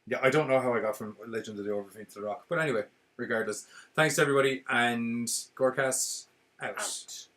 Yeah, I don't know how I got from Legend of the Overfiend to The Rock. But anyway, regardless. Thanks to everybody, and Gorecast out.